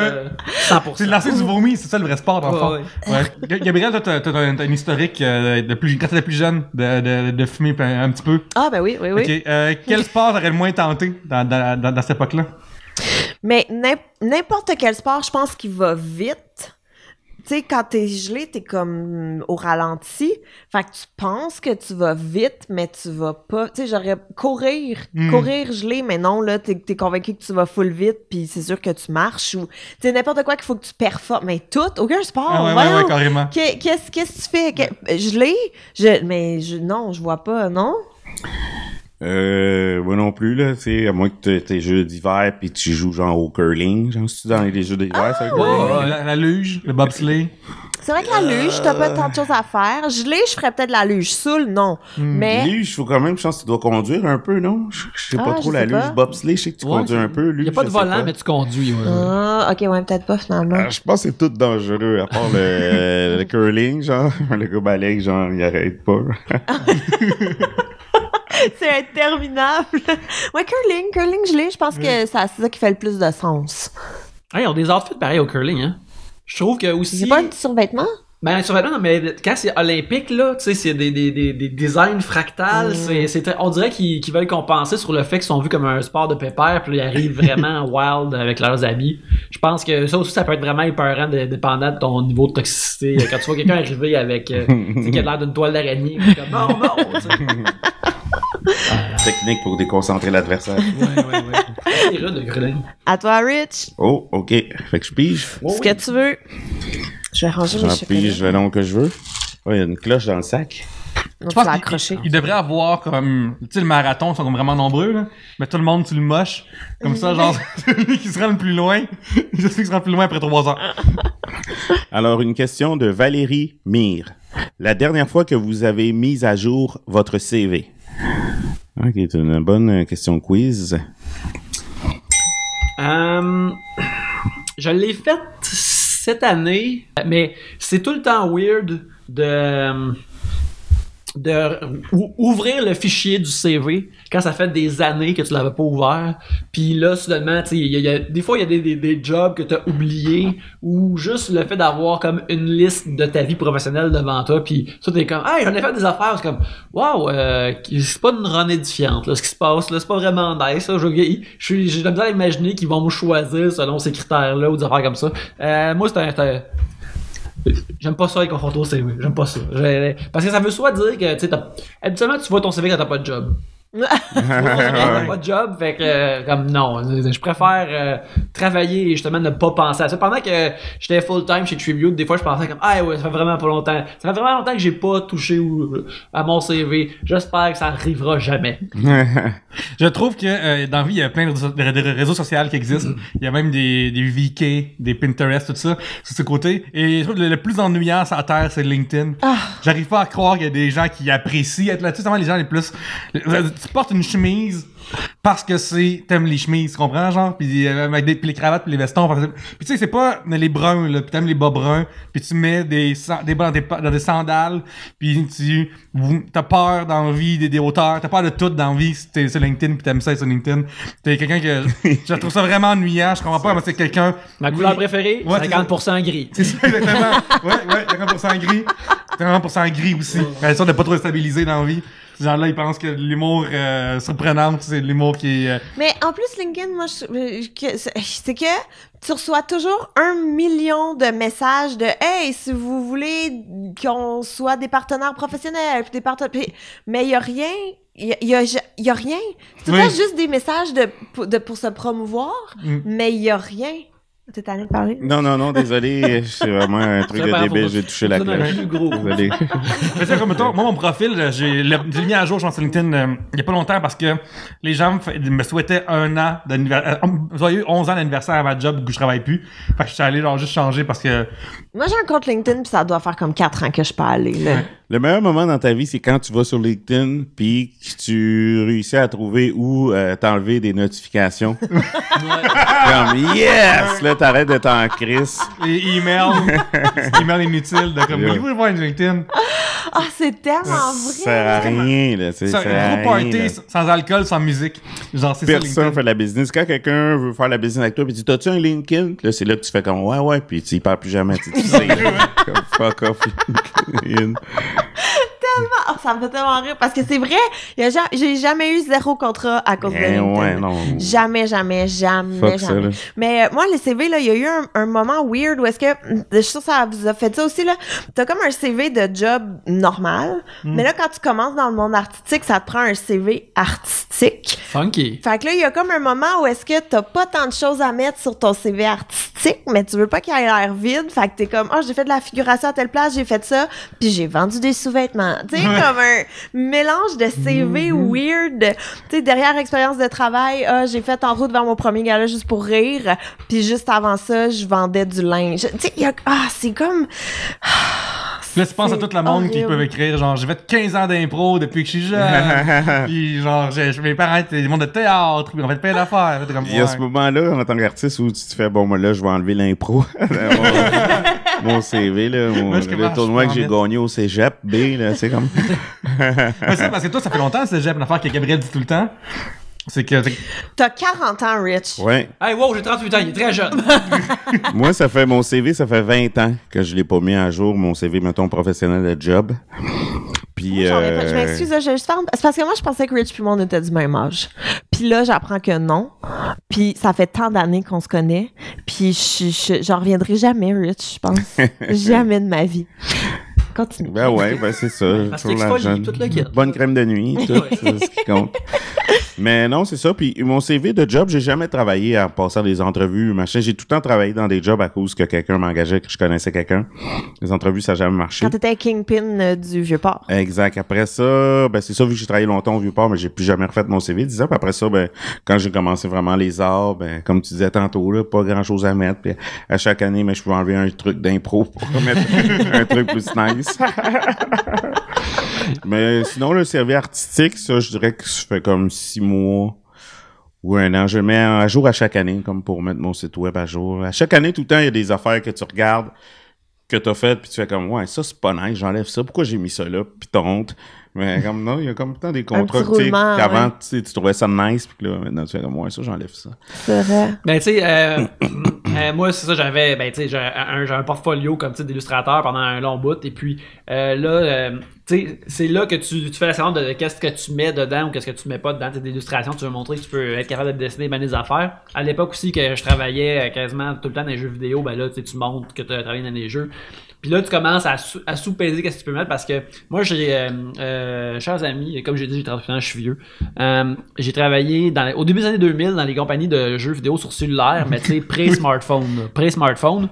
S1: 100%.
S2: C'est le lancer du vomi, c'est ça le vrai sport, dans le fond.
S1: Ouais.
S2: Ouais. Gabriel, toi, t'as un historique quand t'étais plus jeune de fumer un petit peu.
S3: Ah, ben oui.
S2: Ok. Quel sport t'aurais le moins tenté dans cette époque-là?
S3: Mais n'importe quel sport, je pense qu'il va vite. Tu sais, quand t'es gelé, t'es comme au ralenti. Fait que tu penses que tu vas vite, mais tu vas pas. Tu sais, j'aurais courir gelé, mais non, là, t'es convaincu que tu vas full vite, puis c'est sûr que tu marches ou. Tu sais, n'importe quoi qu'il faut que tu performes. Mais aucun sport.
S2: Ah ouais, carrément.
S3: Qu'est-ce que tu fais? Gelé? Non, je vois pas, non?
S4: Moi non plus, là, tu sais, à moins que t'es jeux d'hiver pis tu joues genre au curling, genre, si tu dans les jeux d'hiver, ça, le curling?
S2: La luge, le bobsleigh.
S3: C'est vrai que la luge, t'as pas tant de choses à faire. Gelé, je ferais peut-être la luge. Soul, non. Mais.
S4: Luge, faut quand même, je pense que tu dois conduire un peu, non? Je sais pas trop la luge. Bobsleigh, je sais que tu conduis un peu. Luge,
S1: y a pas de volant, mais tu conduis. Ouais.
S3: Ah, ok, ouais, peut-être pas finalement.
S4: Je pense que c'est tout dangereux, à part le curling, genre. Le gars balaye, genre, il arrête pas.
S3: C'est interminable. Ouais, curling gelé, je pense que c'est ça qui fait le plus de sens.
S1: Hey, ils ont des outfits pareils au curling, hein. Je trouve que aussi...
S3: C'est pas un petit survêtement?
S1: Ben, un survêtement, non, mais quand c'est olympique, là, tu sais, c'est des designs fractals, on dirait qu'ils veulent compenser sur le fait qu'ils sont vus comme un sport de pépère, puis ils arrivent vraiment wild avec leurs habits. Je pense que ça aussi, ça peut être vraiment épeurant dépendant de ton niveau de toxicité. Quand tu vois quelqu'un arriver avec, tu sais, qui a l'air d'une toile d'araignée, comme, non, tu sais.
S4: Technique pour déconcentrer l'adversaire.
S1: Ouais. C'est rude, le curling.
S3: À toi, Rich.
S4: Oh, ok. Fait que je pige.
S3: Ce que tu veux. Je vais ranger mes
S4: J'en
S3: chocolats.
S4: pige le nom que je veux. Oh, il y a une cloche dans le sac.
S3: Donc,
S2: Je pense
S3: tu l'as accroché.
S2: qu'il devrait avoir comme... Tu sais, le marathon, ils sont comme vraiment nombreux, là. Mais tout le monde, tu le moches. Comme ça, genre, celui qui se rend le plus loin, je sais qu'il se rend le plus loin après 3 heures.
S4: Alors, une question de Valérie Mire. La dernière fois que vous avez mis à jour votre CV? Ok, c'est une bonne question quiz.
S1: Je l'ai faite cette année, mais c'est tout le temps weird de ouvrir le fichier du CV quand ça fait des années que tu l'avais pas ouvert, puis là soudainement tu sais des fois il y a des jobs que tu as oubliés ou juste le fait d'avoir comme une liste de ta vie professionnelle devant toi, puis ça t'es comme hey, j'en ai fait des affaires, c'est comme wow, c'est pas une run édifiante là, ce qui se passe là, c'est pas vraiment nice là. J'ai de la misère à imaginer qu'ils vont me choisir selon ces critères là ou des affaires comme ça. Moi c'était j'aime pas ça les confronter au CV, j'aime pas ça. Parce que ça veut soit dire que tu sais, habituellement tu vois ton CV quand t'as pas de job. Pas de job, fait que comme non, je préfère travailler et justement ne pas penser à ça. Pendant que j'étais full time chez Tribute, des fois je pensais comme ah ouais, ça fait vraiment longtemps que j'ai pas touché à mon CV. J'espère que ça arrivera jamais.
S2: Je trouve que dans la vie, il y a plein de réseaux sociaux qui existent. Il y a même des VK, des Pinterest, tout ça, sur ce côté. Et je trouve que le plus ennuyant sur la Terre, c'est LinkedIn. j'arrive pas à croire qu'il y a des gens qui apprécient être là-dessus. C'est vraiment les gens les plus... Tu portes une chemise parce que t'aimes les chemises, tu comprends, genre? Puis avec puis les cravates puis les vestons. Puis tu sais, c'est pas les bruns, là, puis t'aimes les bas bruns, puis tu mets des bas dans des sandales, puis t'as peur d'envie des hauteurs, t'as peur de tout d'envie si t'es sur LinkedIn puis t'aimes ça sur LinkedIn. T'es quelqu'un que... je trouve ça vraiment ennuyant, je comprends pas, mais c'est quelqu'un...
S1: Ma couleur préférée,
S2: ouais,
S1: 50% gris.
S2: C'est ça, exactement. ouais, 50% gris. 50% gris aussi. Bien sûr de pas trop stabiliser dans la vie. Ces gens-là, ils pensent que l'humour surprenant, c'est l'humour qui est...
S3: Mais en plus, LinkedIn, moi, c'est que tu reçois toujours 1 million de messages de « Hey, si vous voulez qu'on soit des partenaires professionnels, puis des partenaires... » Mais il y a rien... Il y a rien. C'est tout le temps juste des messages pour se promouvoir, mais il y a rien. T'es allé parler?
S4: Non, désolé. C'est vraiment un truc de débile. J'ai touché la cloche. Désolé.
S2: Mais c'est comme toi, moi, mon profil, j'ai mis à jour, je pense, sur LinkedIn, il y a pas longtemps parce que les gens me souhaitaient 1 an d'anniversaire. Joyeux 11 ans d'anniversaire à ma job où je travaille plus. Fait que je suis allé, genre, juste changer parce que...
S3: Moi, j'ai un compte LinkedIn pis ça doit faire comme 4 ans que je peux aller, là.
S2: Ouais.
S4: Le meilleur moment dans ta vie, c'est quand tu vas sur LinkedIn puis que tu réussis à trouver où t'enlever des notifications. Comme yes! Là, t'arrêtes de t'en crisse.
S2: Les emails inutiles de comme, voulez-vous voir une LinkedIn?
S3: Ah, c'est tellement vrai!
S4: Ça sert à rien, là.
S2: C'est un gros party sans alcool, sans musique. Genre, c'est
S4: personne
S2: ça, LinkedIn.
S4: fait de la business. Quand quelqu'un veut faire la business avec toi, puis tu dis, t'as-tu un LinkedIn? Là, c'est là que tu fais comme, ouais, puis tu y parles plus jamais. Tu sais, comme fuck off LinkedIn.
S3: Tellement! Oh, ça me fait tellement rire parce que c'est vrai, j'ai jamais eu 0 contrat à cause de LinkedIn.
S4: Ouais, non.
S3: Jamais.
S4: Fuck ça, là.
S3: Mais moi, les CV, là, il y a eu un moment weird où est-ce que, je suis sûre que ça vous a fait ça aussi, là. T'as comme un CV de job normal, mais là, quand tu commences dans le monde artistique, ça te prend un CV artistique.
S1: Funky.
S3: Fait que là, il y a comme un moment où est-ce que t'as pas tant de choses à mettre sur ton CV artistique, mais tu veux pas qu'il ait l'air vide. Fait que t'es comme, j'ai fait de la figuration à telle place, j'ai fait ça, puis j'ai vendu des sous-vêtements. Tu sais, comme un mélange de CV weird. Tu sais, derrière expérience de travail, j'ai fait en route vers mon premier gala juste pour rire, puis juste avant ça, je vendais du linge. Tu sais, c'est comme...
S2: Là, tu penses à tout le monde qui peut écrire, genre, j'ai fait 15 ans d'impro depuis que je suis jeune. Puis, genre, mes parents étaient des mondes de théâtre, puis on fait plein d'affaires.
S4: Il y a ce moment-là, en tant qu'artiste, où tu te fais, bon, moi, là, je vais enlever l'impro. mon CV, là, le tournoi que j'ai gagné au cégep, B, là, c'est comme...
S2: Mais c'est parce que toi, ça fait longtemps, le cégep, une affaire que Gabriel dit tout le temps. C'est que...
S3: T'as 40 ans, Rich.
S4: Ouais.
S1: Hey, wow, j'ai 38 ans, il est très jeune.
S4: Moi, mon CV, ça fait 20 ans que je l'ai pas mis à jour, mon CV, mettons, professionnel de job. Puis,
S3: je m'excuse, je vais juste faire... C'est parce que moi, je pensais que Rich puis moi, on était du même âge. Puis là, j'apprends que non. Puis ça fait tant d'années qu'on se connaît. Puis j'en reviendrai jamais, Rich, je pense. Jamais de ma vie. Continue.
S4: Ben ouais, c'est ça.
S1: Parce qu'il exfolie toute le kit.
S4: Bonne crème de nuit, tout, c'est ce qui compte. Mais non, c'est ça. Puis mon CV de job, j'ai jamais travaillé en passant des entrevues, machin. J'ai tout le temps travaillé dans des jobs à cause que quelqu'un m'engageait, que je connaissais quelqu'un. Les entrevues, ça n'a jamais marché.
S3: Quand t'étais Kingpin du Vieux-Port.
S4: Exact. Après ça, c'est ça, vu que j'ai travaillé longtemps au Vieux-Port, mais j'ai plus jamais refait mon CV, disons. Puis après ça, quand j'ai commencé vraiment les arts, comme tu disais tantôt, là, pas grand-chose à mettre. Puis à chaque année, je pouvais enlever un truc d'impro pour mettre un truc plus nice. Mais sinon, le CV artistique, ça, je dirais que ça fait comme 6 mois ou 1 an. Je le mets à jour à chaque année, comme pour mettre mon site web à jour. À chaque année, tout le temps, il y a des affaires que tu regardes, que t'as faites, puis tu fais comme, ouais, ça, c'est pas nice, j'enlève ça. Pourquoi j'ai mis ça là? Puis t'as honte. Mais comme non, il y a comme tant des contrats qu'avant, tu trouvais ça nice, puis là, maintenant, tu fais comme, ouais, ça, j'enlève ça.
S3: C'est vrai.
S1: Ben, tu sais, moi, c'est ça, j'avais un portfolio comme d'illustrateur pendant un long bout, et puis là, tu sais, c'est là que tu fais la séance de qu'est-ce que tu mets dedans ou qu'est-ce que tu mets pas dedans, tes illustrations, tu veux montrer que tu peux être capable de dessiner des affaires. À l'époque aussi, que je travaillais quasiment tout le temps dans les jeux vidéo, ben là, tu montres que tu as travaillé dans les jeux. Puis là, tu commences à sous-peser qu'est-ce que tu peux mettre, parce que moi, j'ai chers amis, comme j'ai dit, j'ai 38 ans, je suis vieux. J'ai travaillé au début des années 2000 dans les compagnies de jeux vidéo sur cellulaire, mais tu sais, pré-smartphone.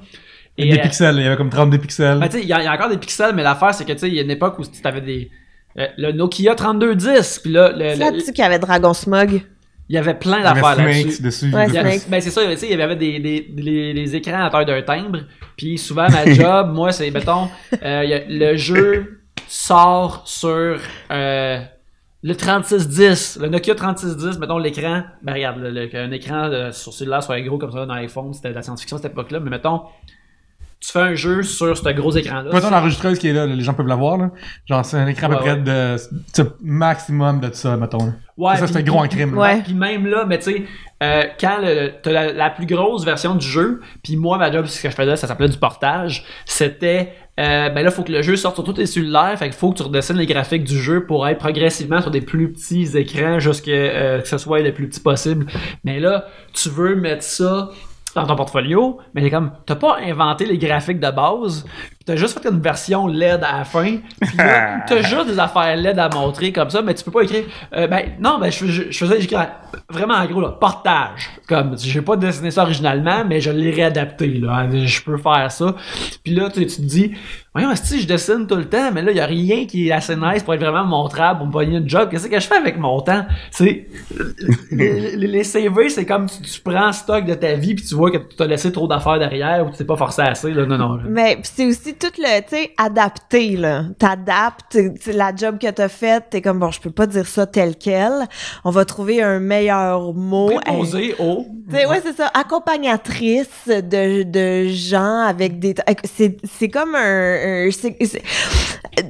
S2: Et des pixels, il y avait comme 32 pixels.
S1: Ben, tu sais, il y a encore des pixels, mais l'affaire, c'est que tu sais, il y a une époque où tu avais des... le Nokia 3210, puis là...
S3: C'est là-dessus qu'il y avait Dragon Smog.
S1: Il y avait plein d'affaires là-dessus.
S3: Ouais,
S1: ben c'est ça, tu sais, il y avait les écrans à taille d'un timbre, puis souvent ma job, moi, c'est, mettons, le jeu sort sur le 3610, le Nokia 3610, mettons l'écran, ben regarde, un écran sur cellulaire soit gros comme ça dans l'iPhone, c'était de la science-fiction à cette époque-là, mais mettons, tu fais un jeu sur ce gros écran-là.
S2: Mettons l'enregistreuse qui est là, les gens peuvent la voir, là. Genre, c'est un écran à peu près de maximum de ça, mettons.
S1: Ouais,
S2: ça, c'est gros en crime.
S3: Ouais.
S1: Puis même là, mais tu sais, quand t'as la plus grosse version du jeu, puis moi, ma job, ce que je faisais, ça s'appelait du portage, c'était, ben là, faut que le jeu sorte sur tous tes cellulaires, fait qu'il faut que tu redessines les graphiques du jeu pour être progressivement sur des plus petits écrans jusqu'à que ce soit le plus petit possible. Mais là, tu veux mettre ça dans ton portfolio, mais c'est comme, t'as pas inventé les graphiques de base, pis t'as juste fait une version LED à la fin, pis là, t'as juste des affaires LED à montrer comme ça, mais tu peux pas écrire, je faisais vraiment en gros, là, portage, comme, j'ai pas dessiné ça originalement, mais je l'ai réadapté, là, je peux faire ça, pis là, tu te dis, voyons, si je dessine tout le temps, mais là, y a rien qui est assez nice pour être vraiment montrable, pour me pogner une job, qu'est-ce que je fais avec mon temps? C'est, les CV, c'est comme tu prends stock de ta vie, pis tu vois que tu t'as laissé trop d'affaires derrière, ou tu t'es pas forcé assez, là, non.
S3: Mais c'est aussi tout le, tu sais, adapter, là. T'adaptes, la job que t'as faite, t'es comme, bon, je peux pas dire ça tel quel. On va trouver un meilleur mot.
S1: Préposé au...
S3: Ouais, c'est ça. Accompagnatrice de gens avec des... C'est comme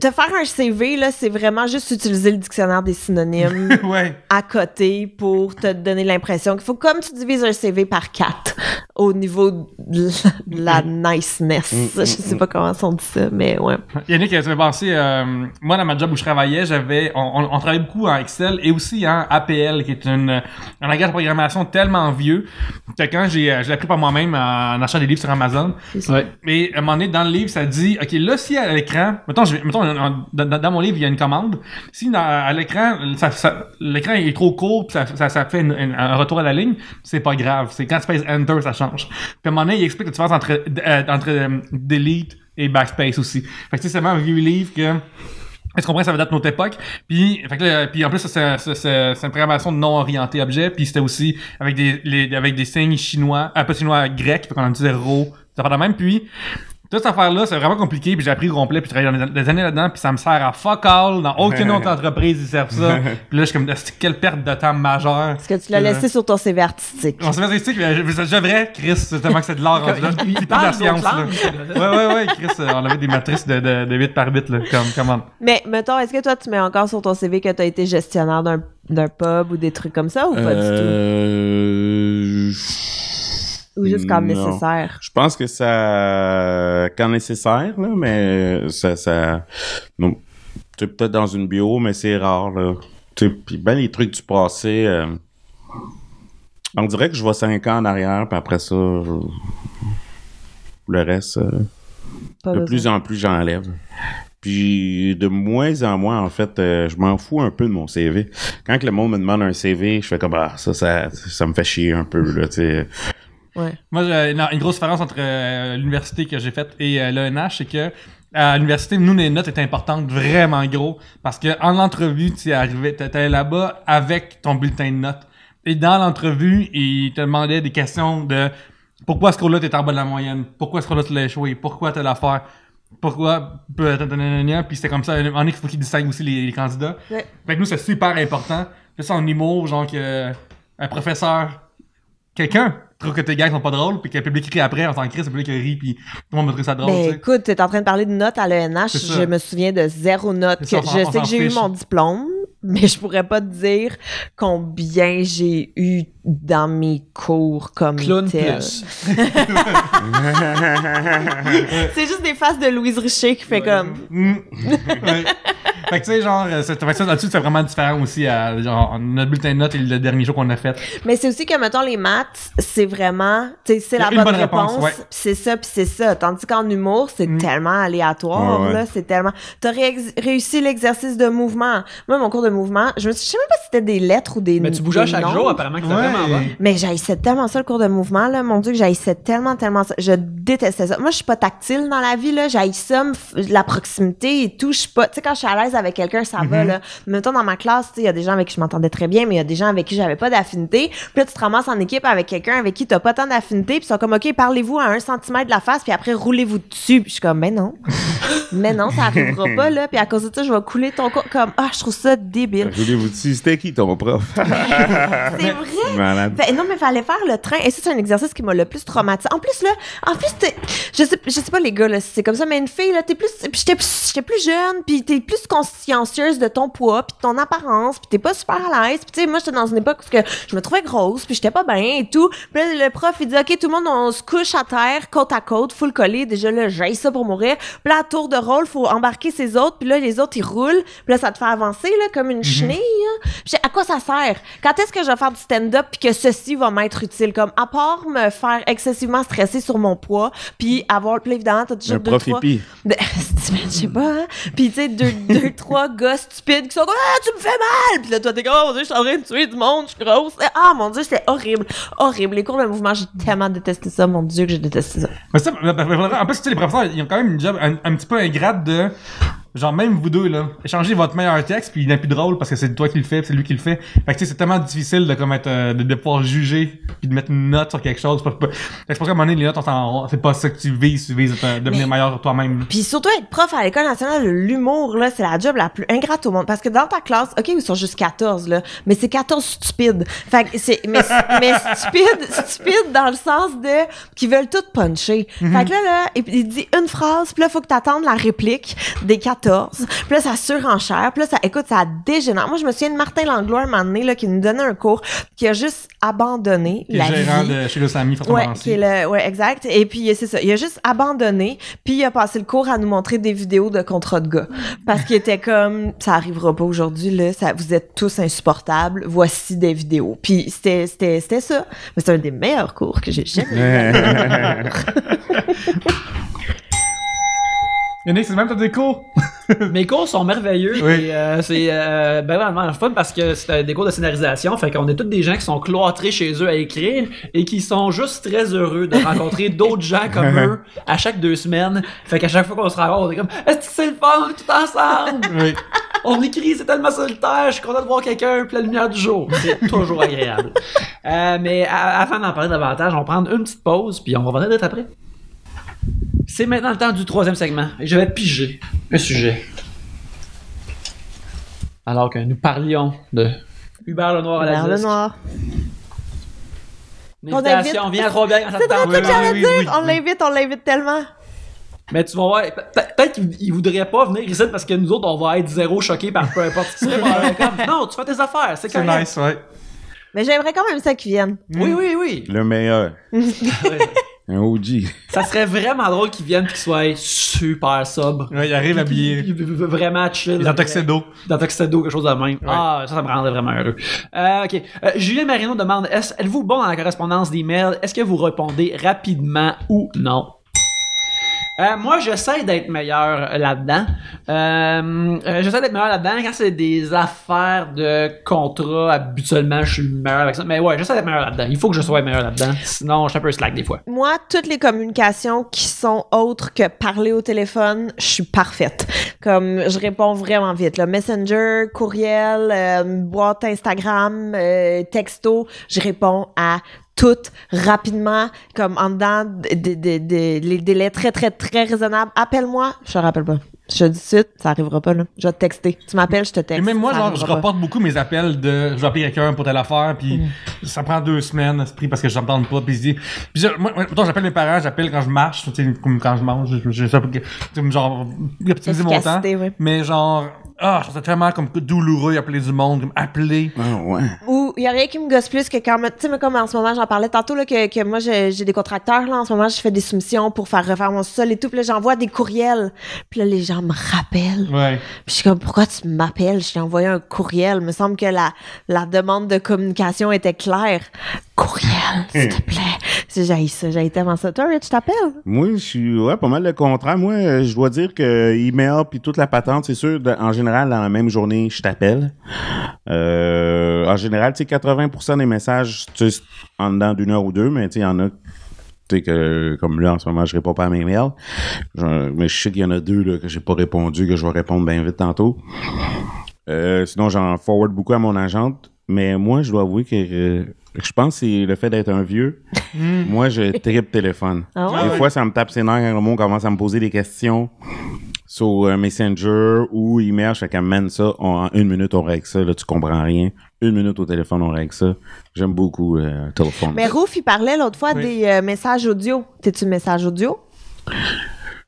S3: te faire un CV, là, c'est vraiment juste utiliser le dictionnaire des synonymes à côté pour te donner l'impression qu'il faut, comme tu divises un CV par 4 au niveau de la niceness. Je sais pas comment on dit ça, mais ouais.
S2: Yannick, tu m'as pensé, moi, dans ma job où je travaillais, on travaillait beaucoup en Excel et aussi en APL, qui est un langage de programmation tellement vieux que quand je l'ai appris par moi-même en achetant des livres sur Amazon. Et à un moment donné, dans le livre, ça dit, OK, là, si à l'écran, mettons dans mon livre, il y a une commande. Si à l'écran, l'écran est trop court, pis ça fait un retour à la ligne, c'est pas grave. C'est quand tu pèses Enter, ça change. Puis à un moment donné, il explique la différence entre delete et backspace aussi. Fait que c'est vraiment un vieux livre que... Est-ce qu'on comprend que ça va date de notre époque? Puis en plus, c'est une programmation non orientée objet. Puis c'était aussi avec des signes chinois, pas chinois, grecs, fait qu'on en disait ro, ça fait de même. Puis toute cette affaire-là, c'est vraiment compliqué, puis j'ai appris au complet, puis j'ai travaillé des années là-dedans, puis ça me sert à fuck all. Dans aucune autre entreprise, ils servent ça. Puis là, je suis comme, quelle perte de temps majeure.
S3: Est-ce que tu l'as laissé sur ton CV artistique?
S2: Mon CV artistique, c'est vrai, Chris, c'est tellement que c'est de l'art.
S1: Il
S2: plus de la science, là. Ouais, Chris, on avait des matrices de 8 par bit, là, comme.
S3: Mais, mettons, est-ce que toi, tu mets encore sur ton CV que tu as été gestionnaire d'un pub ou des trucs comme ça, ou pas du tout? Ou juste quand nécessaire?
S4: Je pense que ça... quand nécessaire, là, mais ça... Non. Tu peut-être dans une bio, mais c'est rare, là. Puis ben les trucs du passé... on dirait que je vois 5 ans en arrière, puis après ça... le reste... de plus en plus, j'enlève. Puis de moins en moins, en fait, je m'en fous un peu de mon CV. Quand le monde me demande un CV, je fais comme... ça me fait chier un peu, là, tu sais...
S3: Ouais.
S2: Moi, une grosse différence entre l'université que j'ai faite et l'ENH, c'est que à l'université, nous, les notes étaient importantes, vraiment gros, parce que en entrevue, tu t'allais là-bas avec ton bulletin de notes. Et dans l'entrevue, ils te demandaient des questions de pourquoi ce cours-là t'es en bas de la moyenne, pourquoi ce cours-là tu l'as échoué, pourquoi t'as l'affaire, pourquoi, puis c'était comme ça. Il faut qu'ils distinguent aussi les candidats.
S3: Ouais.
S2: Fait que nous, c'est super important. Puis ça, en humour, genre que un professeur, quelqu'un trouve que tes gags sont pas drôles, puis que le public rit après, on s'en crie, c'est le public qui rit, puis tout le monde me trouve ça drôle.
S3: Ben écoute, t'es en train de parler de notes à l'ENH, je me souviens de 0 notes. Je sais que j'ai eu mon diplôme, mais je pourrais pas te dire combien j'ai eu dans mes cours comme
S1: Clown
S3: tel.
S1: plus.
S3: C'est juste des faces de Louise Richer qui fait comme...
S2: Ouais. Fait que tu sais, genre, ça là-dessus, c'est vraiment différent aussi à genre, notre bulletin de notes et le dernier jour qu'on a fait.
S3: Mais c'est aussi que, mettons, les maths, c'est vraiment, tu sais, c'est la bonne réponse,
S2: ouais.
S3: pis c'est ça, puis c'est ça. Tandis qu'en humour, c'est tellement aléatoire, là, c'est tellement... T'as réussi l'exercice de mouvement. Moi, mon cours de mouvement, je sais même pas si c'était des lettres ou des...
S1: Mais tu bougeais chaque jour, apparemment, que c'était vraiment bon.
S3: Mais j'haïssais tellement ça, le cours de mouvement, là. Mon Dieu, que j'haïssais tellement ça. Je détestais ça. Moi, je suis pas tactile dans la vie, là. J'haïs ça, la proximité et tout. Je suis pas... Tu sais, quand je suis à l'aise avec quelqu'un, ça va, là. Mettons, dans ma classe, tu sais, il y a des gens avec qui je m'entendais très bien, mais il y a des gens avec qui j'avais pas d'affinité. Puis là, tu te ramasses en équipe avec quelqu'un avec qui t'as pas tant d'affinité, puis ils sont comme, OK, parlez-vous à 1 centimètre de la face, puis après, roulez-vous dessus. Puis je suis comme, mais non. Mais non, ça arrivera pas, là. Puis à cause de ça, je vais couler ton cours. Comme, je trouve ça débile.
S4: Roulez-vous dessus. C'était qui, ton prof?
S3: C'est vrai? Non, mais fallait faire le train. Et ça, c'est un exercice qui m'a le plus traumatisé. En plus, je sais pas les gars, là, si c'est comme ça, mais une fille, là, j'étais plus jeune, puis t'es plus consciencieuse de ton poids, puis de ton apparence, puis t'es pas super à l'aise. Puis tu sais, moi, j'étais dans une époque où je me trouvais grosse, puis j'étais pas bien et tout. Puis là, le prof, il dit, OK, tout le monde, on se couche à terre, côte à côte, full collé. Déjà, là, j'aille ça pour mourir. Puis là, à tour de rôle, faut embarquer ses autres, puis là, les autres, ils roulent. Puis là, ça te fait avancer, là, comme une chenille. Hein. Puis à quoi ça sert? Quand est-ce que je vais faire du stand-up, puis que ceci va m'être utile? Comme, à part me faire excessivement stresser sur mon poids, puis avoir, puis évidemment, t'as toujours deux, trois... Je sais pas, hein? Puis tu sais, deux, trois gars stupides qui sont comme, tu me fais mal! Puis là, toi, t'es comme, oh mon Dieu, je suis en train de tuer du monde, je suis grosse. Ah, mon Dieu, c'était horrible. Horrible. Les cours de mouvement, j'ai tellement détesté ça. Mon Dieu, que j'ai détesté ça.
S2: Mais ça, en plus, tu sais, les professeurs, ils ont quand même une job un petit peu ingrate de... Genre, même vous deux, là, échangez votre meilleur texte, puis il n'est plus drôle parce que c'est toi qui le fais, puis c'est lui qui le fait. Fait que, tu sais, c'est tellement difficile de, comme, de pouvoir juger, puis de mettre une note sur quelque chose. C'est pour ça qu'à un moment donné, les notes, c'est pas ça que tu vises à devenir meilleur toi-même.
S3: Puis surtout, être prof à l'École nationale de l'humour, là, c'est la job la plus ingrate au monde. Parce que dans ta classe, OK, ils sont juste 14, là, mais c'est 14 stupides. Fait que mais stupides dans le sens de qu'ils veulent tout puncher. Fait que là, il dit une phrase, puis là, faut que t'attendes la réplique des 14. Puis là, ça surenchère. Puis là, ça dégénère. Moi, je me souviens de Martin Langlois, un moment donné, là, qui nous donnait un cours, qui a juste abandonné
S2: la vie. Gérant de chez le Samy,
S3: ouais, exact. Et puis, c'est ça. Il a juste abandonné, puis il a passé le cours à nous montrer des vidéos de contrats de gars. Parce qu'il était comme, ça arrivera pas aujourd'hui, là, vous êtes tous insupportables, voici des vidéos. Puis c'était ça. Mais c'est un des meilleurs cours que j'ai jamais eu.
S2: Yannick, c'est même des cours.
S1: Mes cours sont merveilleux.
S2: Oui.
S1: Et c'est vraiment fun parce que c'est des cours de scénarisation. Fait qu'on est tous des gens qui sont cloîtrés chez eux à écrire et qui sont juste très heureux de rencontrer d'autres gens comme eux à chaque 2 semaines. Fait qu'à chaque fois qu'on se rencontre, on est comme, est-ce que c'est le fun tout ensemble?
S2: Oui.
S1: On écrit, c'est tellement solitaire, je suis content de voir quelqu'un puis la lumière du jour. C'est toujours agréable. Mais avant d'en parler davantage, on va prendre une petite pause puis on va revenir d'être après. C'est maintenant le temps du 3e segment et je vais piger un sujet. Alors que nous parlions de Hubert Lenoir à la
S3: Hubert Lenoir.
S1: L'invitation vient trop bien quand ça te tente.
S3: C'est ça que dire. On l'invite tellement.
S1: Mais tu vas voir, peut-être qu'il voudrait pas venir ici parce que nous autres, on va être zéro choqués par peu importe ce qui se passe. Non, tu fais tes affaires, c'est correct.
S2: C'est nice, ouais.
S3: Mais j'aimerais quand même ça qu'ils viennent.
S1: Oui.
S4: Le meilleur. Un OG.
S1: Ça serait vraiment drôle qu'ils viennent et qu'ils soient super sobres.
S2: Ouais, ils arrivent habillés.
S1: Vraiment chill.
S2: Dans Tuxedo.
S1: Dans Tuxedo, quelque chose de même. Ouais. Ça me rendrait vraiment heureux. OK. Julien Marino demande, êtes-vous bon dans la correspondance d'email? Est-ce que vous répondez rapidement ou non? Moi, j'essaie d'être meilleur là-dedans. Quand c'est des affaires de contrat, habituellement, je suis meilleur avec ça. Mais ouais, j'essaie d'être meilleur là-dedans. Il faut que je sois meilleur là-dedans. Sinon, je suis un peu slack des fois.
S3: Moi, toutes les communications qui sont autres que parler au téléphone, je suis parfaite. Comme, je réponds vraiment vite. Là. Messenger, courriel, boîte Instagram, texto, je réponds à toutes rapidement, comme en dedans les délais très, très, très raisonnables. Appelle-moi, je te rappelle pas. Je te dis suite, ça arrivera pas, là. Je vais te texter. Tu m'appelles, je te texte.
S2: Et même moi, genre, je reporte beaucoup mes appels de, je vais appeler quelqu'un pour telle affaire, puis ça prend 2 semaines, parce que j'entends pas, puis moi, j'appelle mes parents, j'appelle quand je marche, tu sais, comme quand je mange, je sais pas, genre, optimiser mon temps. Oui. Mais genre, je trouve ça tellement comme douloureux appeler du monde, comme appeler.
S4: Ouais.
S3: Ou il y a rien qui me gosse plus que quand, tu sais, comme en ce moment, j'en parlais tantôt, là, que moi, j'ai des contracteurs, là, en ce moment, je fais des soumissions pour faire refaire mon sol et tout, puis là, j'envoie des courriels, puis là, les gens me rappellent.
S2: Ouais.
S3: Puis je suis comme, pourquoi tu m'appelles? Je t'ai envoyé un courriel. Il me semble que la demande de communication était claire. Courriel, s'il te plaît. J'ai tellement ça. Toi, Rich, t'appelles?
S4: Moi, je suis pas mal le contraire. Moi, je dois dire que email puis toute la patente, c'est sûr, en général, dans la même journée, je t'appelle. En général, tu sais, 80% des messages, tu sais, en dedans d'1 heure ou 2, mais tu sais, il y en a Tu sais que, comme là, en ce moment, je réponds pas à mes mails. Mais je sais qu'il y en a 2 là, que j'ai pas répondu, que je vais répondre bien vite tantôt. Sinon, j'en forward beaucoup à mon agente. Mais moi, je dois avouer que je pense que c'est le fait d'être un vieux. Moi, je tripe téléphone.
S3: Ah ouais?
S4: Des fois, ça me tape ses nerfs quand le monde commence à me poser des questions sur Messenger ou email. Je fais qu'elle mène ça. En 1 minute, on règle ça. Là, tu comprends rien. 1 minute au téléphone, on règle ça. J'aime beaucoup le téléphone.
S3: Mais Rouf, il parlait l'autre fois des messages audio. T'es-tu message audio?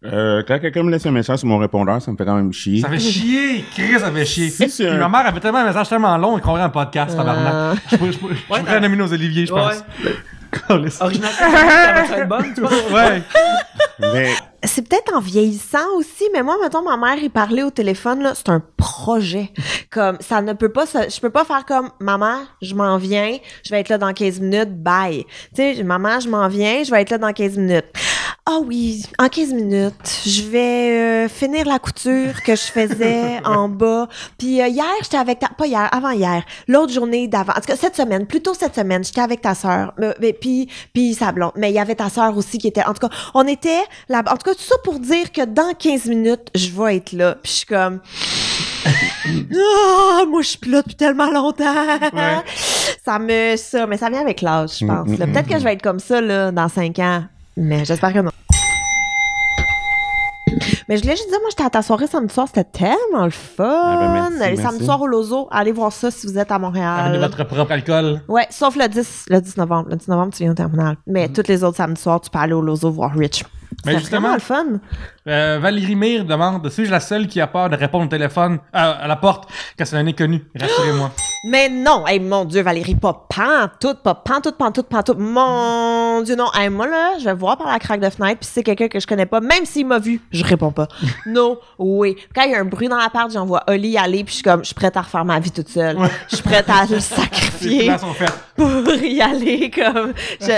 S4: Quand quelqu'un me laisse un message sur mon répondeur, ça me fait quand même chier.
S2: Ça fait chier! Chris, ça fait chier.
S4: Si,
S2: Ma mère avait tellement un message tellement long, il comprend un podcast, tabarnak. Je pourrais nominer aux Olivier, je pense.
S1: Original, ça va être bonne, tu penses?
S2: Ouais.
S4: Mais
S3: C'est peut-être en vieillissant aussi, mais moi, mettons, ma mère, il parlait au téléphone, là, c'est un projet. Comme, ça ne peut pas, je peux pas faire comme, maman, je m'en viens, je vais être là dans 15 minutes, bye. Tu sais, maman, je m'en viens, je vais être là dans 15 minutes. Ah oui, en 15 minutes, je vais finir la couture que je faisais en bas. Puis hier, j'étais avec pas hier, avant hier, l'autre journée d'avant. En tout cas, plutôt cette semaine, j'étais avec ta sœur. Puis sa blonde. Mais il y avait ta sœur aussi qui était. En tout cas, on était là. En tout cas, tout ça pour dire que dans 15 minutes, je vais être là. Puis je suis comme. Moi, je suis plus là depuis tellement longtemps. Ouais. Mais ça vient avec l'âge, je pense. Peut-être que je vais être comme ça là, dans 5 ans. Mais j'espère que non. Mais je voulais juste dire, moi, j'étais à ta soirée samedi soir, c'était tellement le fun.
S4: Merci.
S3: Samedi soir au Lozo, allez voir ça si vous êtes à Montréal.
S2: Amenez votre propre alcool.
S3: Ouais, sauf le 10 novembre. Le 10 novembre, tu viens au terminal. Mais tous les autres samedis soirs, tu peux aller au Lozo voir Rich.
S2: Mais
S3: C'est
S2: justement,
S3: vraiment le fun.
S2: Valérie Mire demande, suis-je la seule qui a peur de répondre au téléphone à la porte quand c'est un inconnu? Rassurez-moi.
S3: Mais non, hey, mon Dieu, Valérie, pas pantoute. Mon Dieu, non. Hey, moi, là, je vais voir par la craque de fenêtre, puis si c'est quelqu'un que je connais pas, même s'il m'a vu, je réponds pas. No way. Quand il y a un bruit dans l'appart, j'envoie Oli aller, puis je suis prête à refaire ma vie toute seule. Je suis prête à le sacrifier pour y aller, comme,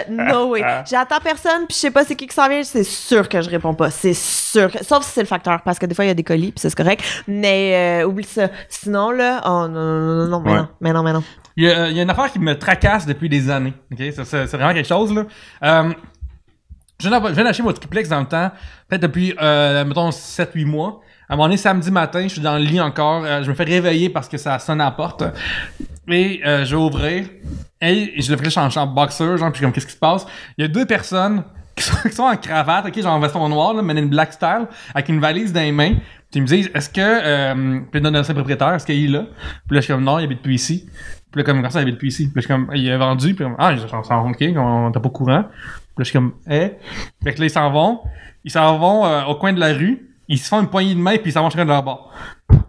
S3: no way. J'attends personne, puis je sais pas c'est qui s'en vient, c'est sûr que je réponds pas. C'est sûr. Sauf si c'est le facteur, parce que des fois, il y a des colis, puis c'est correct. Mais, oublie ça. Sinon, là, oh non, mais non.
S2: Il y a une affaire qui me tracasse depuis des années. Okay? C'est vraiment quelque chose, là. Je viens d'acheter mon triplex dans le temps, peut-être depuis, mettons, 7-8 mois. À un moment donné, samedi matin, je suis dans le lit encore. Je me fais réveiller parce que ça sonne à la porte. Et je vais ouvrir. Et je le fais en boxer, genre, puis comme, qu'est-ce qui se passe? Il y a 2 personnes qui sont en cravate, ok, genre en veston noir, là, mais in black style, avec une valise dans les mains. Puis ils me disent, est-ce que, puis le ancien propriétaire, est-ce qu'il est là? Puis là, je suis comme, non, il habite plus ici. Puis là, comme ça, il habite plus ici. Puis là, je suis comme, il a vendu, puis comme, ok, on t'es pas au courant. Puis là, je suis comme, Fait que là, ils s'en vont au coin de la rue, ils se font une poignée de main, puis ils s'en vont chacun de leur bord.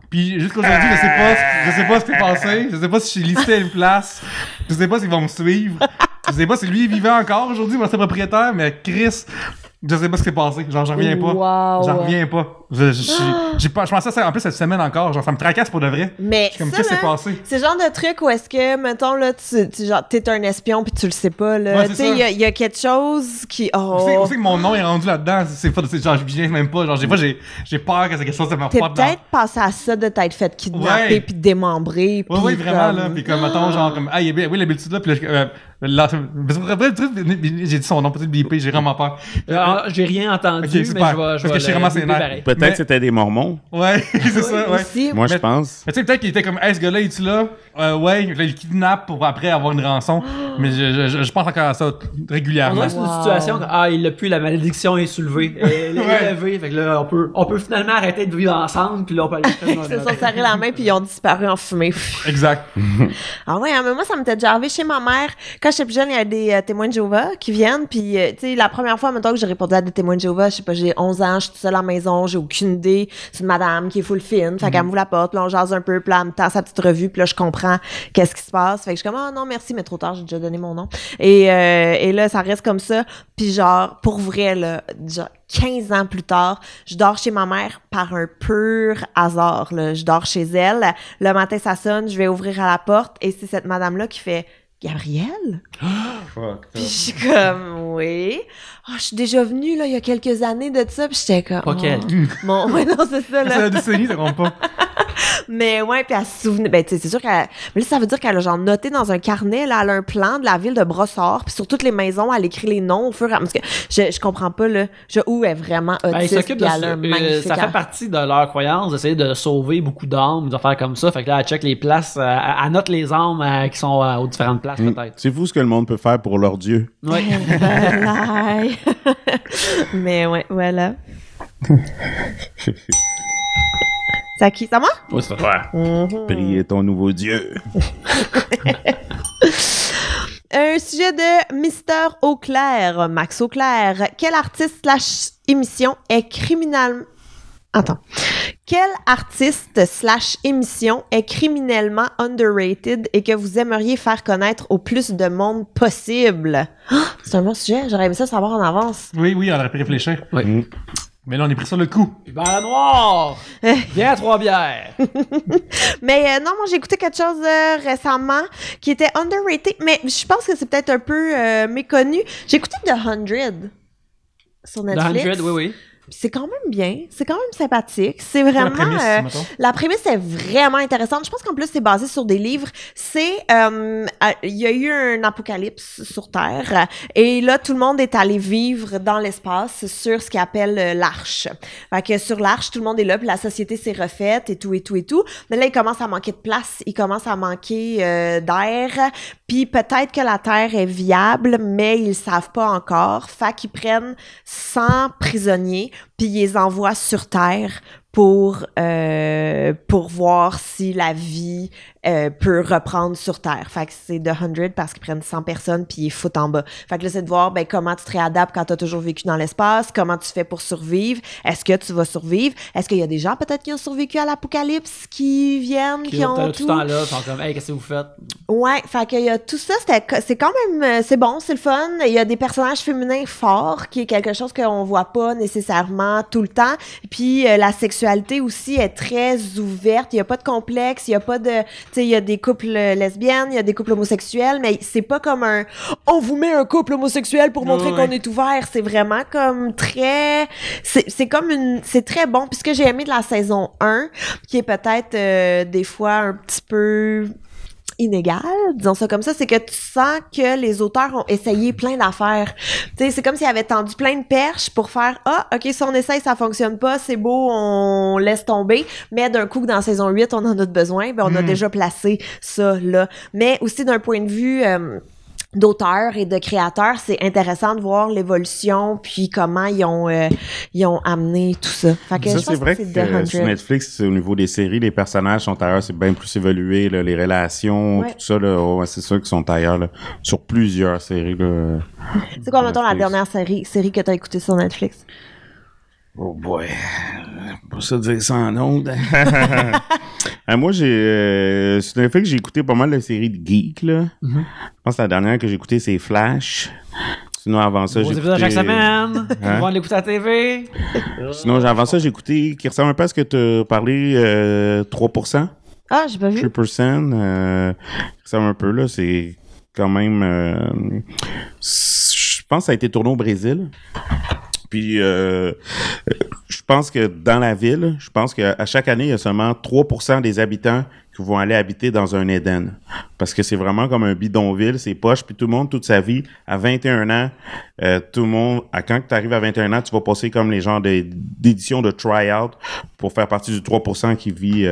S2: Puis jusqu'aujourd'hui, je sais pas ce qui s'est passé, je sais pas si je suis listé à une place, je sais pas s'ils vont me suivre, je sais pas si lui il vivait encore aujourd'hui, mon propriétaire, mais Chris, je sais pas ce qui s'est passé, genre j'en reviens pas.
S3: Wow.
S2: J'en reviens pas. Je pensais à ça en plus cette semaine encore, genre ça me tracasse pour de vrai.
S3: Mais
S2: comme
S3: ça,
S2: qu'est-ce qui s'est passé?
S3: C'est le genre de truc où est-ce que, mettons, là, genre, t'es un espion puis tu le sais pas, là.
S2: Ouais,
S3: tu sais, il y a quelque chose qui. Oh.
S2: Où c'est que mon nom est rendu là-dedans? Genre, je viens même pas. Genre, j'ai peur que c'est quelque chose de ma
S3: T'es
S2: porte.
S3: peut-être passé à ça de t'être fait kidnapper puis démembrer.
S2: Oui, vraiment, là. Puis comme, mettons, genre, comme, oui, l'habitude là. Puis là, j'ai dit son nom, peut-être BP, j'ai vraiment peur.
S1: J'ai rien entendu,
S2: okay,
S1: mais je vais
S2: parce que je suis vraiment sénère.
S4: Peut-être c'était des Mormons.
S2: Ouais, c'est ça, ouais.
S3: Aussi.
S4: Moi, je pense.
S2: Mais tu sais, peut-être qu'il était comme, ce gars-là, est-tu là? Ouais, là, il kidnappe pour après avoir une rançon. Mais je pense encore à ça régulièrement.
S1: C'est une situation il l'a plus, la malédiction est soulevée. Elle est élevée. Fait que là, on peut finalement arrêter de vivre ensemble, puis là, on peut aller.
S3: Ils se sont serrés la main, puis ils ont disparu en fumée.
S2: Exact.
S3: Ah ouais, mais moi, ça m'était déjà arrivé chez ma mère. Quand j'étais plus jeune, il y a des témoins de Jéhovah qui viennent, puis tu sais, la première fois, mettons que j'ai répondu à des témoins de Jéhovah, je sais pas, j'ai 11 ans, je suis toute seule à la maison, j'ai aucune idée. C'est une madame qui est full fine, fait qu'elle m'ouvre la porte, puis là, on jase un peu, puis là, elle me tend sa petite revue, puis là, je comprends qu'est-ce qui se passe. Fait que je suis comme, non, merci, mais trop tard, j'ai déjà donné mon nom. Et là, ça reste comme ça. Puis genre, pour vrai, là, genre, 15 ans plus tard, je dors chez ma mère par un pur hasard, là. Je dors chez elle. Le matin, ça sonne, je vais ouvrir à la porte, et c'est cette madame-là qui fait, Gabrielle? Puis je suis comme, oui. Je suis déjà venue, là, il y a quelques années de ça, puis j'étais comme...
S1: Pas qu'elle.
S3: Ouais, non, c'est ça, là.
S2: C'est la décennie, ça compte pas.
S3: Mais ouais, puis elle se souvenait, ben tu sais, c'est sûr qu'elle, mais là ça veut dire qu'elle a genre noté dans un carnet, là, elle a un plan de la ville de Brossard, puis sur toutes les maisons, elle écrit les noms au fur et à mesure, parce que je comprends pas, là, où elle est vraiment autiste, puis elle a un magnifique...
S1: Ça fait partie de leur croyance d'essayer de sauver beaucoup d'âmes, de faire comme ça, fait que là, elle check les places, elle note les âmes qui sont aux différentes places, peut-être.
S4: C'est fou ce que le monde peut faire pour leur Dieu.
S1: Oui.
S3: Mais ouais, voilà. C'est à qui? C'est à moi?
S1: Oui, c'est toi.
S4: Priez ton nouveau Dieu.
S3: Un sujet de Mister Auclair, Max Auclair. Quel artiste / émission est criminellement... Attends. Quel artiste / émission est criminellement underrated et que vous aimeriez faire connaître au plus de monde possible? Oh, c'est un bon sujet. J'aurais aimé ça savoir en avance.
S2: Oui, on aurait pu réfléchir.
S1: Oui.
S2: Mais là, on est pris sur le coup.
S1: Ben la noire! Viens à 3 bières!
S3: Mais non, moi, j'ai écouté quelque chose récemment qui était underrated, mais je pense que c'est peut-être un peu méconnu. J'ai écouté The 100 sur Netflix.
S1: The 100, oui.
S3: C'est quand même bien, c'est quand même sympathique. C'est vraiment... La prémisse est vraiment intéressante. Je pense qu'en plus, c'est basé sur des livres. C'est... il y a eu un apocalypse sur Terre et là, tout le monde est allé vivre dans l'espace sur ce qu'ils appellent l'Arche. Fait que sur l'Arche, tout le monde est là, puis la société s'est refaite et tout. Mais là, il commence à manquer de place, il commence à manquer d'air, puis peut-être que la Terre est viable, mais ils savent pas encore. Fait qu'ils prennent 100 prisonniers puis ils les envoient sur Terre pour voir si la vie peut reprendre sur Terre. Fait que c'est The 100 parce qu'ils prennent 100 personnes puis ils foutent en bas. Fait que là, c'est de voir comment tu te réadaptes quand tu as toujours vécu dans l'espace, comment tu fais pour survivre, est-ce que tu vas survivre, est-ce qu'il y a des gens peut-être qui ont survécu à l'apocalypse, qui viennent, qui ont tout.
S1: Tout le temps là, ils sont comme « Hey, qu'est-ce que vous faites? »
S3: Ouais, fait qu'il y a tout ça, c'est quand même, c'est bon, c'est le fun. Il y a des personnages féminins forts, qui est quelque chose qu'on voit pas nécessairement tout le temps. Puis la sexualité aussi est très ouverte, il y a pas de complexe, il y a pas de... Tu sais, il y a des couples lesbiennes, il y a des couples homosexuels, mais c'est pas comme un « on vous met un couple homosexuel pour montrer qu'on est ouvert ». C'est vraiment comme très... C'est comme une... C'est très bon. Puis ce que j'ai aimé de la saison 1, qui est peut-être des fois un petit peu... inégal, disons ça comme ça, c'est que tu sens que les auteurs ont essayé plein d'affaires. Tu sais, c'est comme s'ils avaient tendu plein de perches pour faire « Ah, OK, si on essaye, ça fonctionne pas, c'est beau, on laisse tomber. » Mais d'un coup, dans saison 8, on en a besoin, ben on a déjà placé ça là. Mais aussi d'un point de vue... d'auteurs et de créateurs, c'est intéressant de voir l'évolution puis comment ils ont amené tout ça. Fait que
S4: ça,
S3: je pense
S4: c'est vrai
S3: que
S4: que sur Netflix, au niveau des séries, les personnages sont ailleurs, c'est bien plus évolué, là, les relations, tout ça, là, c'est sûr qu'ils sont ailleurs là, sur plusieurs séries. Là,
S3: c'est quoi, mettons, la dernière série que t'as écoutée sur Netflix?
S4: Oh boy, pour ça dire ça en ondes. Moi, sur Netflix, j'ai écouté pas mal de séries de geeks, là. Je pense que la dernière que j'ai écoutée, c'est Flash. Sinon, avant ça, j'ai écouté...
S1: chaque semaine. On va l'écouter à la TV.
S4: Sinon, avant ça, j'ai écouté qui ressemble un peu à ce que tu as parlé, 3%.
S3: Ah, j'ai pas vu.
S4: 3%, qui ressemble un peu, là. C'est quand même... je pense que ça a été tourné au Brésil. Puis, je pense que dans la ville, je pense qu'à chaque année, il y a seulement 3% des habitants qui vont aller habiter dans un Éden. Parce que c'est vraiment comme un bidonville, c'est poche. Puis tout le monde, toute sa vie, à 21 ans, tout le monde, quand tu arrives à 21 ans, tu vas passer comme les genres d'éditions de try-out pour faire partie du 3% qui vit...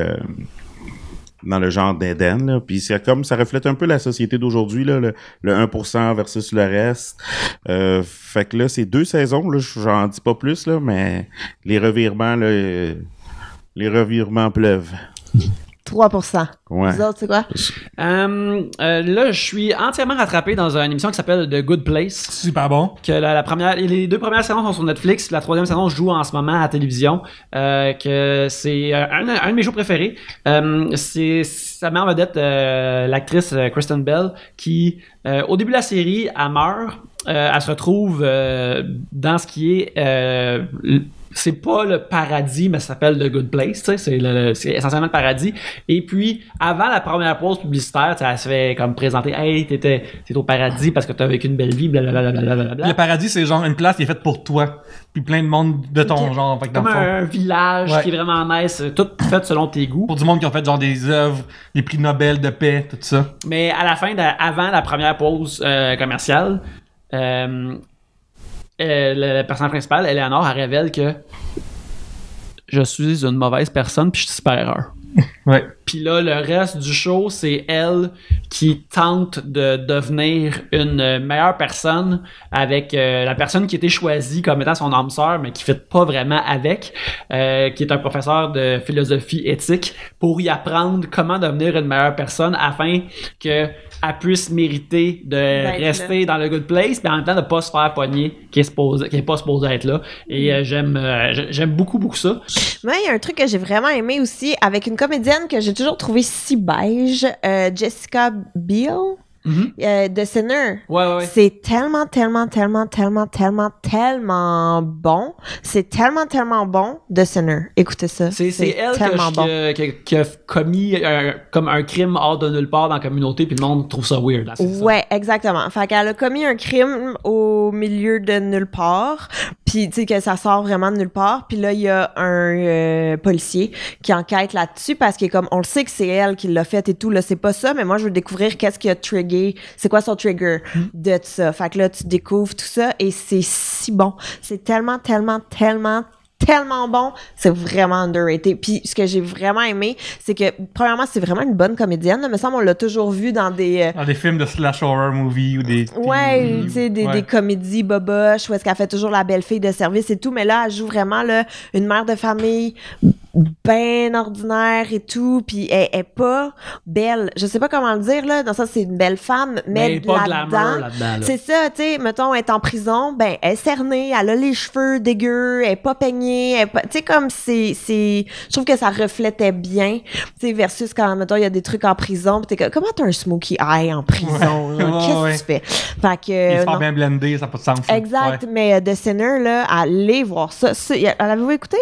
S4: dans le genre d'Éden, là. Puis c'est comme, ça reflète un peu la société d'aujourd'hui, là, le 1% versus le reste. Fait que là, c'est 2 saisons, là, j'en dis pas plus, là, mais les revirements, là, les revirements pleuvent.
S3: 3%.
S4: Ouais.
S3: Vous autres, c'est quoi?
S1: Là, je suis entièrement rattrapé dans une émission qui s'appelle The Good Place.
S2: Super bon.
S1: Que les 2 premières saisons sont sur Netflix. La 3e saison joue en ce moment à la télévision. Que c'est un de mes shows préférés. Ça met en vedette l'actrice Kristen Bell qui, au début de la série, elle meurt. Elle se retrouve dans ce qui est c'est pas le paradis, mais ça s'appelle The Good Place, tu sais, c'est essentiellement le paradis. Et puis, avant la première pause publicitaire, elle se fait comme présenter, hey, t'es au paradis parce que t'as vécu une belle vie, blablabla.
S2: Le paradis, c'est genre une place qui est faite pour toi, puis plein de monde de ton genre. Fait que
S1: comme un village qui est vraiment nice, tout fait selon tes goûts.
S2: Pour du monde qui ont fait genre des œuvres, des prix Nobel de paix, tout ça.
S1: Mais à la fin, avant la première pause commerciale, le personnage principal, Eleanor, elle révèle que je suis une mauvaise personne puis je suis super-héros.
S2: Ouais.
S1: Puis là, le reste du show, c'est elle qui tente de devenir une meilleure personne avec la personne qui a été choisie comme étant son âme sœur, mais qui ne fit pas vraiment avec, qui est un professeur de philosophie éthique, pour y apprendre comment devenir une meilleure personne afin que elle puisse mériter de rester dans le good place, mais en même temps de ne pas se faire pogner qui est pas supposé être là. Et j'aime beaucoup ça.
S3: Moi, il y a un truc que j'ai vraiment aimé aussi avec une comédienne que j'ai toujours trouvée si beige, Jessica Biel. De Sinner.
S1: Ouais.
S3: C'est tellement bon. C'est tellement bon de Sinner. Écoutez ça.
S1: C'est elle qui a commis comme un crime hors de nulle part dans la communauté, puis le monde trouve ça weird. Là,
S3: ouais, exactement. Fait qu'elle a commis un crime au milieu de nulle part, puis tu sais que ça sort vraiment de nulle part, puis là il y a un policier qui enquête là-dessus parce qu'il est comme, on le sait que c'est elle qui l'a fait et tout, là c'est pas ça, mais moi je veux découvrir qu'est-ce qui a trigger, c'est quoi son trigger de ça. Fait que là tu découvres tout ça et c'est si bon. C'est tellement bon, c'est vraiment underrated. Puis ce que j'ai vraiment aimé, c'est que premièrement, c'est vraiment une bonne comédienne. Là. Me semble on l'a toujours vu dans des
S2: films de slash horror movie ou des
S3: tu sais des comédies boboches où est-ce qu'elle fait toujours la belle fille de service et tout, mais là elle joue vraiment là une mère de famille ben ordinaire et tout, puis elle est pas belle. Je sais pas comment le dire là, dans ça c'est une belle femme, mais
S1: pas glamour là-dedans.
S3: C'est ça, tu sais, mettons elle est en prison, ben elle est cernée, elle a les cheveux dégueux, elle est pas peignée, tu sais comme c'est je trouve que ça reflétait bien, tu sais versus quand mettons il y a des trucs en prison, pis t'es comme comment t'as un smokey eye en prison, qu'est-ce que tu fais? Fait que
S2: il se fait bien blender, ça n'a pas de sens.
S3: Exact, mais The Sinner là, allez voir ça. L'avez-vous écouté?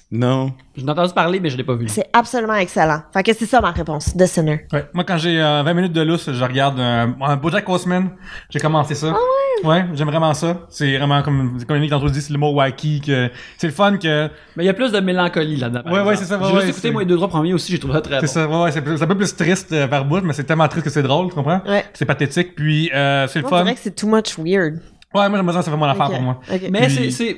S4: Non.
S1: J'en ai entendu parler, mais je l'ai pas vu.
S3: C'est absolument excellent. Fait que c'est ça ma réponse, The Sinner.
S2: Ouais. Moi, quand j'ai 20 minutes de lousse, je regarde un BoJack Horseman. J'ai commencé ça.
S3: Ah ouais?
S2: Ouais, j'aime vraiment ça. C'est vraiment comme Nick tantôt dit, c'est le mot wacky que c'est le fun que.
S1: Mais il y a plus de mélancolie là-dedans.
S2: Ouais, c'est ça.
S1: J'ai juste écouté moi les 2-3 premiers aussi, j'ai trouvé ça très bon.
S2: C'est ça, c'est un peu plus triste par bout, mais c'est tellement triste que c'est drôle, tu comprends?
S3: Ouais.
S2: C'est pathétique, puis c'est le fun.
S3: On dirait que c'est too much weird.
S2: Ouais, moi j'aime ça, c'est vraiment l'affaire pour moi.
S3: Okay.
S1: Mais c'est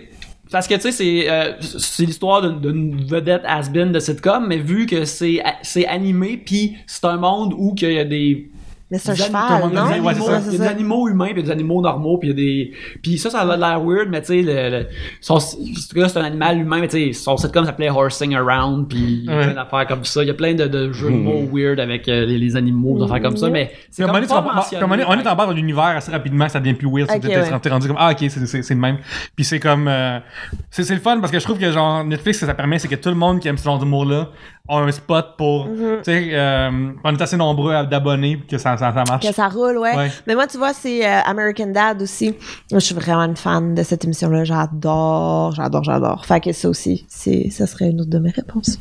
S1: parce que tu sais c'est l'histoire d'une vedette has-been de sitcom, mais vu que c'est animé puis c'est un monde où qu'il y a des
S3: mais c'est un cheval, non?
S1: Il y a des animaux humains puis des animaux normaux puis il y a des puis ça a l'air weird, mais tu sais c'est un animal humain, mais tu sais son sitcom s'appelait Horsing Around puis il y a plein d'affaires comme ça, il y a plein de jeux de mots weird avec les animaux, des affaires comme ça, mais c'est comme
S2: on est en bas de l'univers assez rapidement, ça devient plus weird, t'es rendu comme ok c'est le même, puis c'est comme c'est le fun parce que je trouve que genre Netflix ça permet, c'est que tout le monde qui aime ce genre d'humour là a un spot pour tu sais on est assez nombreux d'abonnés que ça marche.
S3: Que ça roule, ouais. Mais moi, tu vois, c'est American Dad aussi. Moi, je suis vraiment une fan de cette émission-là. J'adore. Fait que ça aussi, ça serait une autre de mes réponses.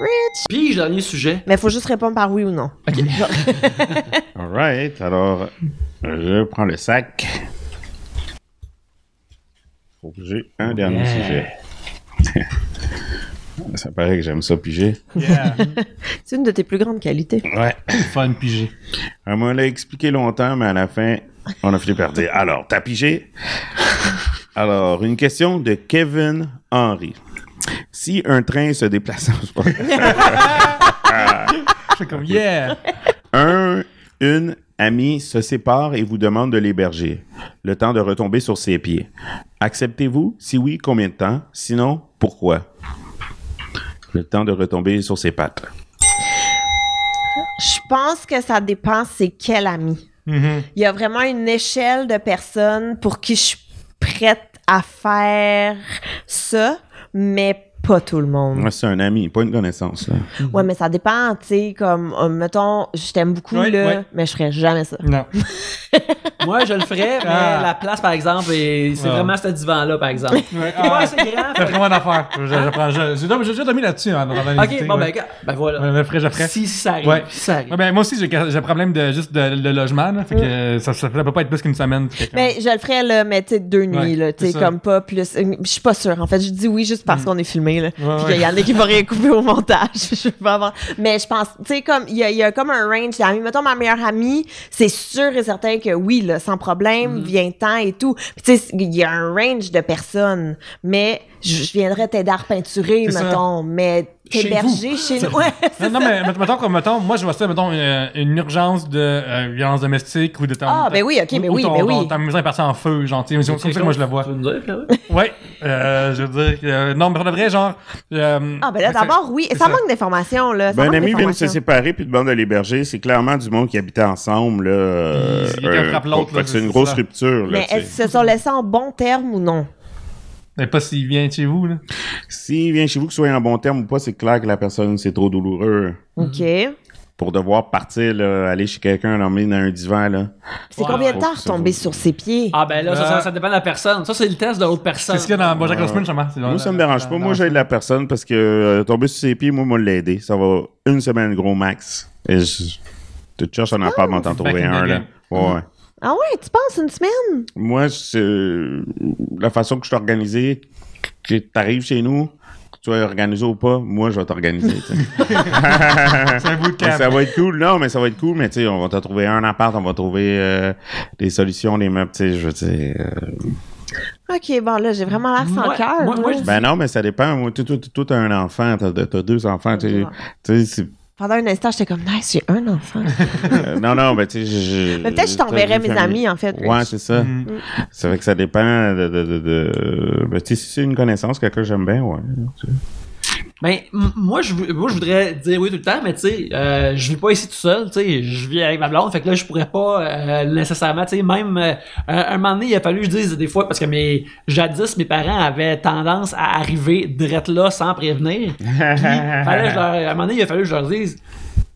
S3: Rich!
S1: Puis, dernier sujet.
S3: Mais il faut juste répondre par oui ou non.
S1: OK.
S4: All right. Alors, je prends le sac. Faut que j'ai un dernier sujet. Ça paraît que j'aime ça piger.
S2: Yeah.
S3: C'est une de tes plus grandes qualités.
S4: Ouais.
S2: Fun piger.
S4: On me l'a expliqué longtemps, mais à la fin, on a fini par dire, alors, t'as pigé? Alors, une question de Kevin Henry. Si un train se déplace en
S2: C'est comme, yeah!
S4: Une amie se sépare et vous demande de l'héberger. Le temps de retomber sur ses pieds. Acceptez-vous? Si oui, combien de temps? Sinon, pourquoi? Le temps de retomber sur ses pattes.
S3: Je pense que ça dépend c'est quel ami.
S2: Mm-hmm.
S3: Il y a vraiment une échelle de personnes pour qui je suis prête à faire ça, mais pas tout le monde.
S4: Moi, c'est un ami, pas une connaissance. Là.
S3: Ouais, mais ça dépend, tu sais, comme, mettons, je t'aime beaucoup, là, mais je ferais jamais ça.
S2: Non.
S1: Moi, je le ferais, mais la place, par exemple, c'est vraiment ce divan-là, par exemple.
S2: C'est
S1: grand.
S2: C'est vraiment d'affaire. J'ai déjà dormi là-dessus.
S1: Ok, bon, ben voilà.
S2: Je ferais.
S1: Si ça arrive.
S2: Ouais.
S1: Si ça arrive.
S2: Ben, moi aussi, j'ai un problème de logement. Là, fait que ça peut pas être plus qu'une semaine.
S3: Mais je le ferais, là, mais tu sais, 2 nuits, là, tu sais, comme pas plus. Je suis pas sûre. En fait, je dis oui juste parce qu'on est filmé, là. Puis qu'il y en a qui vont rien couper au montage. Je veux pas avoir. Mais je pense, tu sais, comme, il y a comme un range d'amis. Mettons, ma meilleure amie, c'est sûr et certain que oui, là, sans problème, vient-t'en et tout. Puis tu sais, il y a un range de personnes. Mais je viendrais t'aider à repeinturer, mettons. Mais t'héberger chez nous. Ouais,
S2: non, mais mettons, moi, je vois ça, mettons, une urgence de violence domestique ou de temps.
S3: Ah, ben oui, ok, mais oui, mais oui.
S2: Ta maison est partie en feu, genre, c'est comme ça que moi je le vois.
S1: Tu veux me dire, Pierre?
S2: Ouais, je veux dire que, non, mais pour de vrai, genre.
S3: Ben là, d'abord, oui. Ça manque d'informations, là.
S4: Ben, un ami vient de se séparer puis demande de l'héberger. C'est clairement du monde qui habitait ensemble, là. C'est une grosse rupture, là.
S3: Mais est-ce qu'ils se sont laissés en bons termes ou non?
S2: Mais pas s'il vient chez vous, là.
S4: S'il vient chez vous, que ce soit en bon terme ou pas, c'est clair que la personne, c'est trop douloureux.
S3: OK.
S4: Pour devoir partir, là, aller chez quelqu'un, l'emmener dans un divan, là.
S3: C'est combien de temps retomber sur ses pieds?
S1: Ah, ben là, ça dépend de la personne. Ça, c'est le test de l'autre personne.
S2: C'est ce qu'il y a dans Bojack Horseman, justement.
S4: Moi, ça me dérange pas. Moi, j'aide la personne parce que tomber sur ses pieds, moi, l'aider. Ça va une semaine, gros max. Et tu te cherches un appart, m'en t'en trouver un, là. Ouais.
S3: Ah ouais, tu penses une semaine?
S4: Moi, c'est la façon que je suis organisé, que t'arrives chez nous, que tu sois organisé ou pas, moi, je vais t'organiser.
S2: C'est un bout de cap.
S4: Ça va être cool. Non, mais ça va être cool, mais tu sais, on va te trouver un appart, on va trouver des solutions, des meubles, tu sais, je veux dire...
S3: OK, bon, là, j'ai vraiment l'air sans cœur.
S4: Ben non, mais ça dépend. Moi, toi, t'as un enfant, t'as 2 enfants, tu sais, c'est...
S3: Pendant un instant, j'étais comme, nice, j'ai un enfant.
S4: non, ben tu sais,
S3: mais peut-être que je t'enverrais mes amis, en fait.
S4: Ouais, c'est ça. C'est vrai que ça dépend ben, tu sais, si c'est une connaissance, quelqu'un que j'aime bien, ouais.
S1: Ben, moi, je voudrais dire oui tout le temps, mais tu sais, je vis pas ici tout seul, tu sais, je vis avec ma blonde, fait que là, je pourrais pas nécessairement, tu sais, même un moment donné, il a fallu que je dise des fois, parce que jadis, mes parents avaient tendance à arriver drette là sans prévenir. Puis, à un moment donné, il a fallu que je leur dise,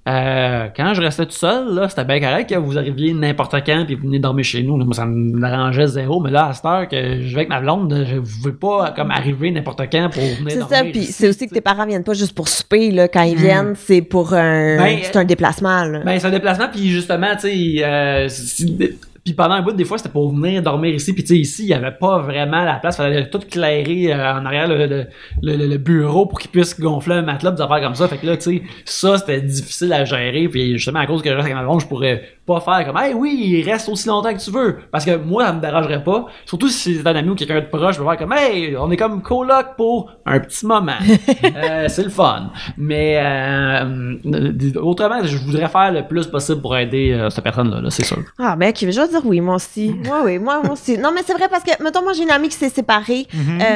S1: quand je restais tout seul, là, c'était bien correct que vous arriviez n'importe quand puis vous venez dormir chez nous. Là, moi, ça me dérangeait zéro, mais là, à cette heure que je vais avec ma blonde, je veux pas comme arriver n'importe quand pour venir dormir.
S3: C'est ça, puis c'est aussi que tes parents viennent pas juste pour souper, là, quand ils viennent, c'est pour c'est un déplacement, là.
S1: Ben, c'est un déplacement, puis justement, tu sais, puis pendant un bout, des fois, c'était pour venir dormir ici. Puis tu sais, ici, il n'y avait pas vraiment la place. Il fallait tout clairer en arrière le bureau pour qu'il puisse gonfler un matelas, des affaires comme ça. Fait que là, tu sais, ça, c'était difficile à gérer. Puis justement, à cause que je reste avec ma blonde, je pourrais pas faire comme « Hey, oui, reste aussi longtemps que tu veux. » Parce que moi, ça me dérangerait pas. Surtout si c'est un ami ou quelqu'un de proche, je peux faire comme « Hey, on est comme coloc pour un petit moment. » C'est le fun. Mais autrement, je voudrais faire le plus possible pour aider cette personne-là, là, c'est sûr.
S3: Ah, ben, ok, je vais dire oui, moi aussi. Moi aussi. Non, mais c'est vrai parce que, mettons, moi, j'ai une amie qui s'est séparée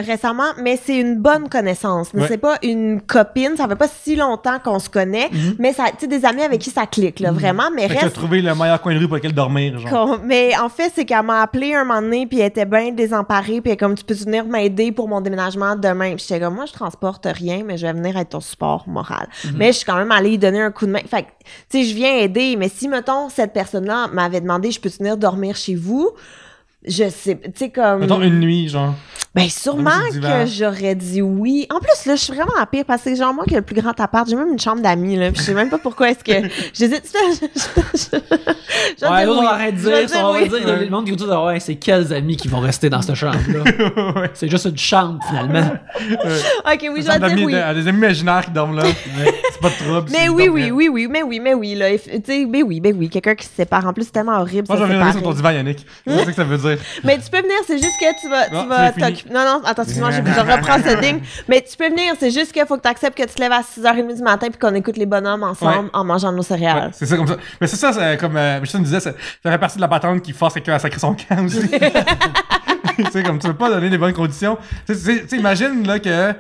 S3: récemment, mais c'est une bonne connaissance.
S2: Ouais.
S3: C'est pas une copine, ça fait pas si longtemps qu'on se connaît, mais ça, tu sais, des amis avec qui ça clique, là, vraiment. Mais
S2: fait que t'as trouvé le meilleur coin de rue pour lequel dormir, genre.
S3: Mais en fait, c'est qu'elle m'a appelé un moment donné, puis elle était bien désemparée, puis elle est comme, tu peux venir m'aider pour mon déménagement demain? Puis j'étais comme, moi, je transporte rien, mais je vais venir être ton support moral. Mais je suis quand même allée lui donner un coup de main. Fait que, tu sais, je viens aider, mais si, mettons, cette personne-là m'avait demandé, je peux venir dormir chez vous? Je sais, tu sais, comme...
S2: Mettons une nuit, genre.
S3: Ben, sûrement que j'aurais dit oui. En plus, là, je suis vraiment la pire parce que c'est genre moi qui ai le plus grand appart. J'ai même une chambre d'amis, là. Puis je sais même pas pourquoi est-ce que... J'hésite.
S1: Ouais, l'autre, on arrête de dire, on va dire, le monde qui dit, ouais, c'est quels amis qui vont rester dans cette chambre-là. Ouais. C'est juste une chambre, finalement.
S3: Ok, oui, je vais dire oui.
S2: Des amis imaginaires qui dorment là. C'est pas de trouble.
S3: Mais oui, là. Tu sais, mais oui. Quelqu'un qui se sépare. En plus, c'est tellement horrible.
S2: Moi, je reviendrai sur ton divan, Yannick. C'est ça que ça veut dire.
S3: Mais tu peux venir, c'est juste que tu vas t'occuper. Non, attends, excuse-moi, je reprends ce ding. Mais tu peux venir, c'est juste qu'il faut que tu acceptes que tu te lèves à 6h30 du matin puis qu'on écoute les bonhommes ensemble en mangeant nos céréales.
S2: Ouais, c'est ça, comme ça. Mais c'est ça, comme Michel me disait, ça fait partie de la patente qui force quelqu'un à sacrer son camp aussi. Tu sais, comme tu veux pas donner des bonnes conditions. Tu sais, imagine là que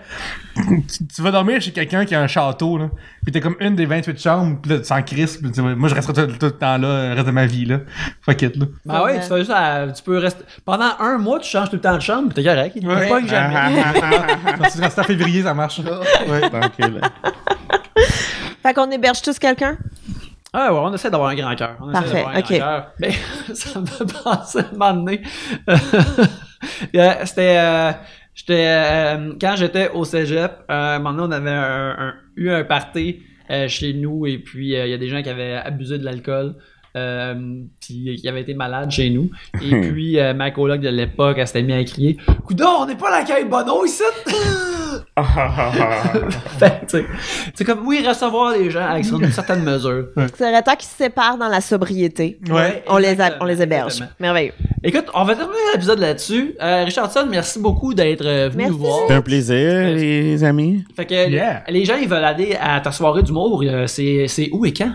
S2: tu vas dormir chez quelqu'un qui a un château, là, pis t'es comme une des 28 chambres, pis là, tu sens crisp, pis moi je resterai tout le temps là, le reste de ma vie, là. Fuck it, là.
S1: Ben oui, tu fais juste tu peux rester. Pendant un mois, tu changes tout le temps de chambre, pis t'es correct. Il
S2: Ouais.
S1: pas que jamais.
S2: Quand tu restes à février, ça marche.
S4: Ouais, tranquille.
S3: Fait qu'on héberge tous quelqu'un?
S1: Ah ouais, on essaie d'avoir un grand cœur.
S3: Parfait, ok.
S1: Mais ça me fait penser à un moment donné. Quand j'étais au cégep, un moment donné, on avait eu un party chez nous et puis il y a des gens qui avaient abusé de l'alcool. Puis qui avait été malade chez nous. Et puis ma coloc de l'époque, elle s'était mise à crier « Coudon, on n'est pas à l'accueil Bono ici! » Fait, tu sais, c'est comme, oui, recevoir les gens avec une certaine mesure.
S3: C'est le temps qu'ils se séparent dans la sobriété.
S2: Ouais.
S3: On les héberge.
S1: Exactement.
S3: Merveilleux.
S1: Écoute, on va terminer l'épisode là-dessus. Richardson, merci beaucoup d'être venu
S3: Merci.
S1: nous voir.
S4: C'était un plaisir, les amis.
S1: Fait que
S2: Yeah.
S1: les gens, ils veulent aller à ta soirée d'humour. C'est où et quand?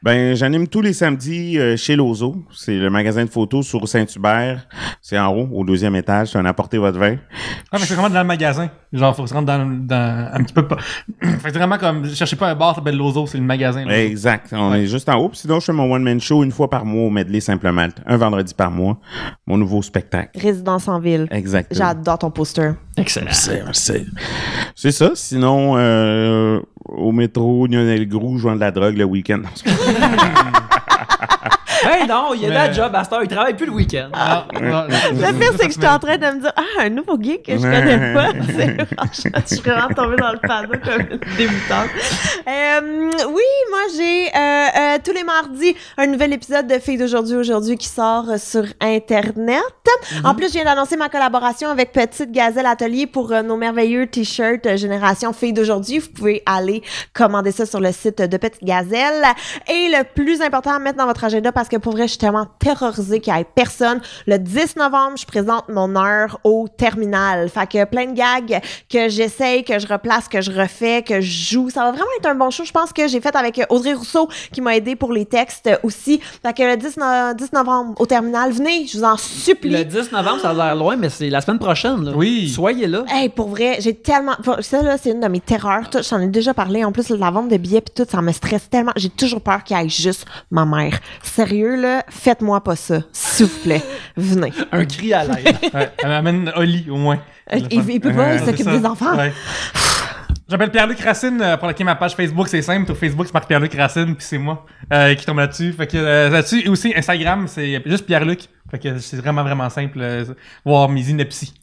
S4: Ben, j'anime tous les samedis chez Lozo. C'est le magasin de photos sur Saint-Hubert. C'est en haut, au 2e étage. C'est un apportez votre vin.
S2: Ah, mais c'est vraiment dans le magasin. Genre, faut se rendre dans un petit peu pas. Fait vraiment comme, cherchez pas un bar, ça s'appelle Lozo, c'est le magasin. Lozo.
S4: Exact. On est juste en haut. Puis sinon, je fais mon one-man show une fois par mois au Medley Simplement. Un vendredi par mois. Mon nouveau spectacle.
S3: Résidence en ville.
S4: Exactement.
S3: J'adore ton poster.
S1: Excellent.
S4: C'est ça. Sinon, au métro, Lionel Groux jouant de la drogue le week-end.
S1: Hey non, il y a de la job à cette heure, il travaille plus le week-end.
S2: Ah,
S3: Le pire, c'est que j'étais en train de me dire, un nouveau gig que je connais pas. Je suis vraiment tombée dans le panneau comme une débutante. Oui, moi, j'ai tous les mardis un nouvel épisode de Filles d'aujourd'hui qui sort sur Internet. En plus, je viens d'annoncer ma collaboration avec Petite Gazelle Atelier pour nos merveilleux t-shirts Génération Filles d'aujourd'hui. Vous pouvez aller commander ça sur le site de Petite Gazelle. Et le plus important à mettre dans votre agenda, parce que pour vrai, je suis tellement terrorisée qu'il n'y ait personne. Le 10 novembre, je présente mon heure au terminal. Fait que plein de gags que j'essaye, que je replace, que je refais, que je joue. Ça va vraiment être un bon show. Je pense que j'ai fait avec Audrey Rousseau qui m'a aidé pour les textes aussi. Fait que le 10 novembre au terminal, venez, je vous en supplie.
S1: Le 10 novembre, ça a l'air loin, mais c'est la semaine prochaine. Là.
S2: Oui.
S1: Soyez là.
S3: Hey, pour vrai, j'ai tellement... Ça, là, c'est une de mes terreurs. J'en ai déjà parlé. En plus, la vente de billets pis tout, ça me stresse tellement. J'ai toujours peur qu'il y ait juste ma mère. Sérieux, là, faites-moi pas ça. S'il vous plaît. Venez.
S1: Un cri à l'aide.
S2: Ouais, elle m'amène Oli, au moins.
S3: Il peut pas, il s'occupe des enfants.
S2: Ouais. J'appelle Pierre-Luc Racine pour liker ma page Facebook, c'est simple. Sur Facebook, c'est marqué Pierre-Luc Racine, puis c'est moi qui tombe là-dessus. Fait que là-dessus, et aussi Instagram, c'est juste Pierre-Luc. Fait que c'est vraiment, vraiment simple. Voir mes inepties.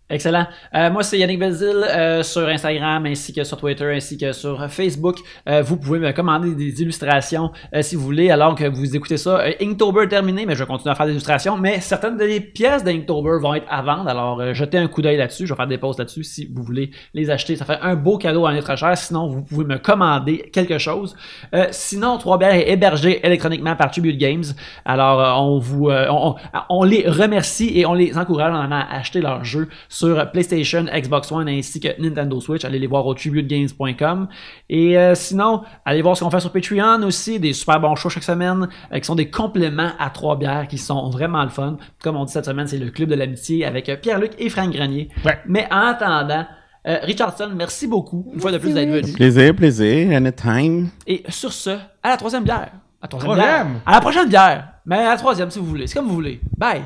S1: Excellent. Moi, c'est Yannick Belzile sur Instagram, ainsi que sur Twitter, ainsi que sur Facebook. Vous pouvez me commander des illustrations si vous voulez, alors que vous écoutez ça. Inktober terminé, mais je vais continuer à faire des illustrations. Mais certaines des pièces d'Inktober vont être à vendre, alors jetez un coup d'œil là-dessus. Je vais faire des posts là-dessus si vous voulez les acheter. Ça fait un beau cadeau à notre cher. Sinon, vous pouvez me commander quelque chose. Sinon, Trois Bières est hébergé électroniquement par Tribute Games. Alors, on les remercie et on les encourage en allant acheter leurs jeux sur PlayStation, Xbox One ainsi que Nintendo Switch. Allez les voir au tributegames.com. Et sinon, allez voir ce qu'on fait sur Patreon aussi, des super bons shows chaque semaine qui sont des compléments à Trois Bières qui sont vraiment le fun. Comme on dit cette semaine, c'est le Club de l'amitié avec Pierre-Luc et Franck Grenier. Ouais. Mais en attendant, Richardson, merci beaucoup une fois de plus d'être venu.
S4: Plaisir, anytime.
S1: Et sur ce, à la troisième bière. À la troisième
S2: Troisième?
S1: bière. À la prochaine bière. Mais à la troisième si vous voulez. C'est comme vous voulez. Bye.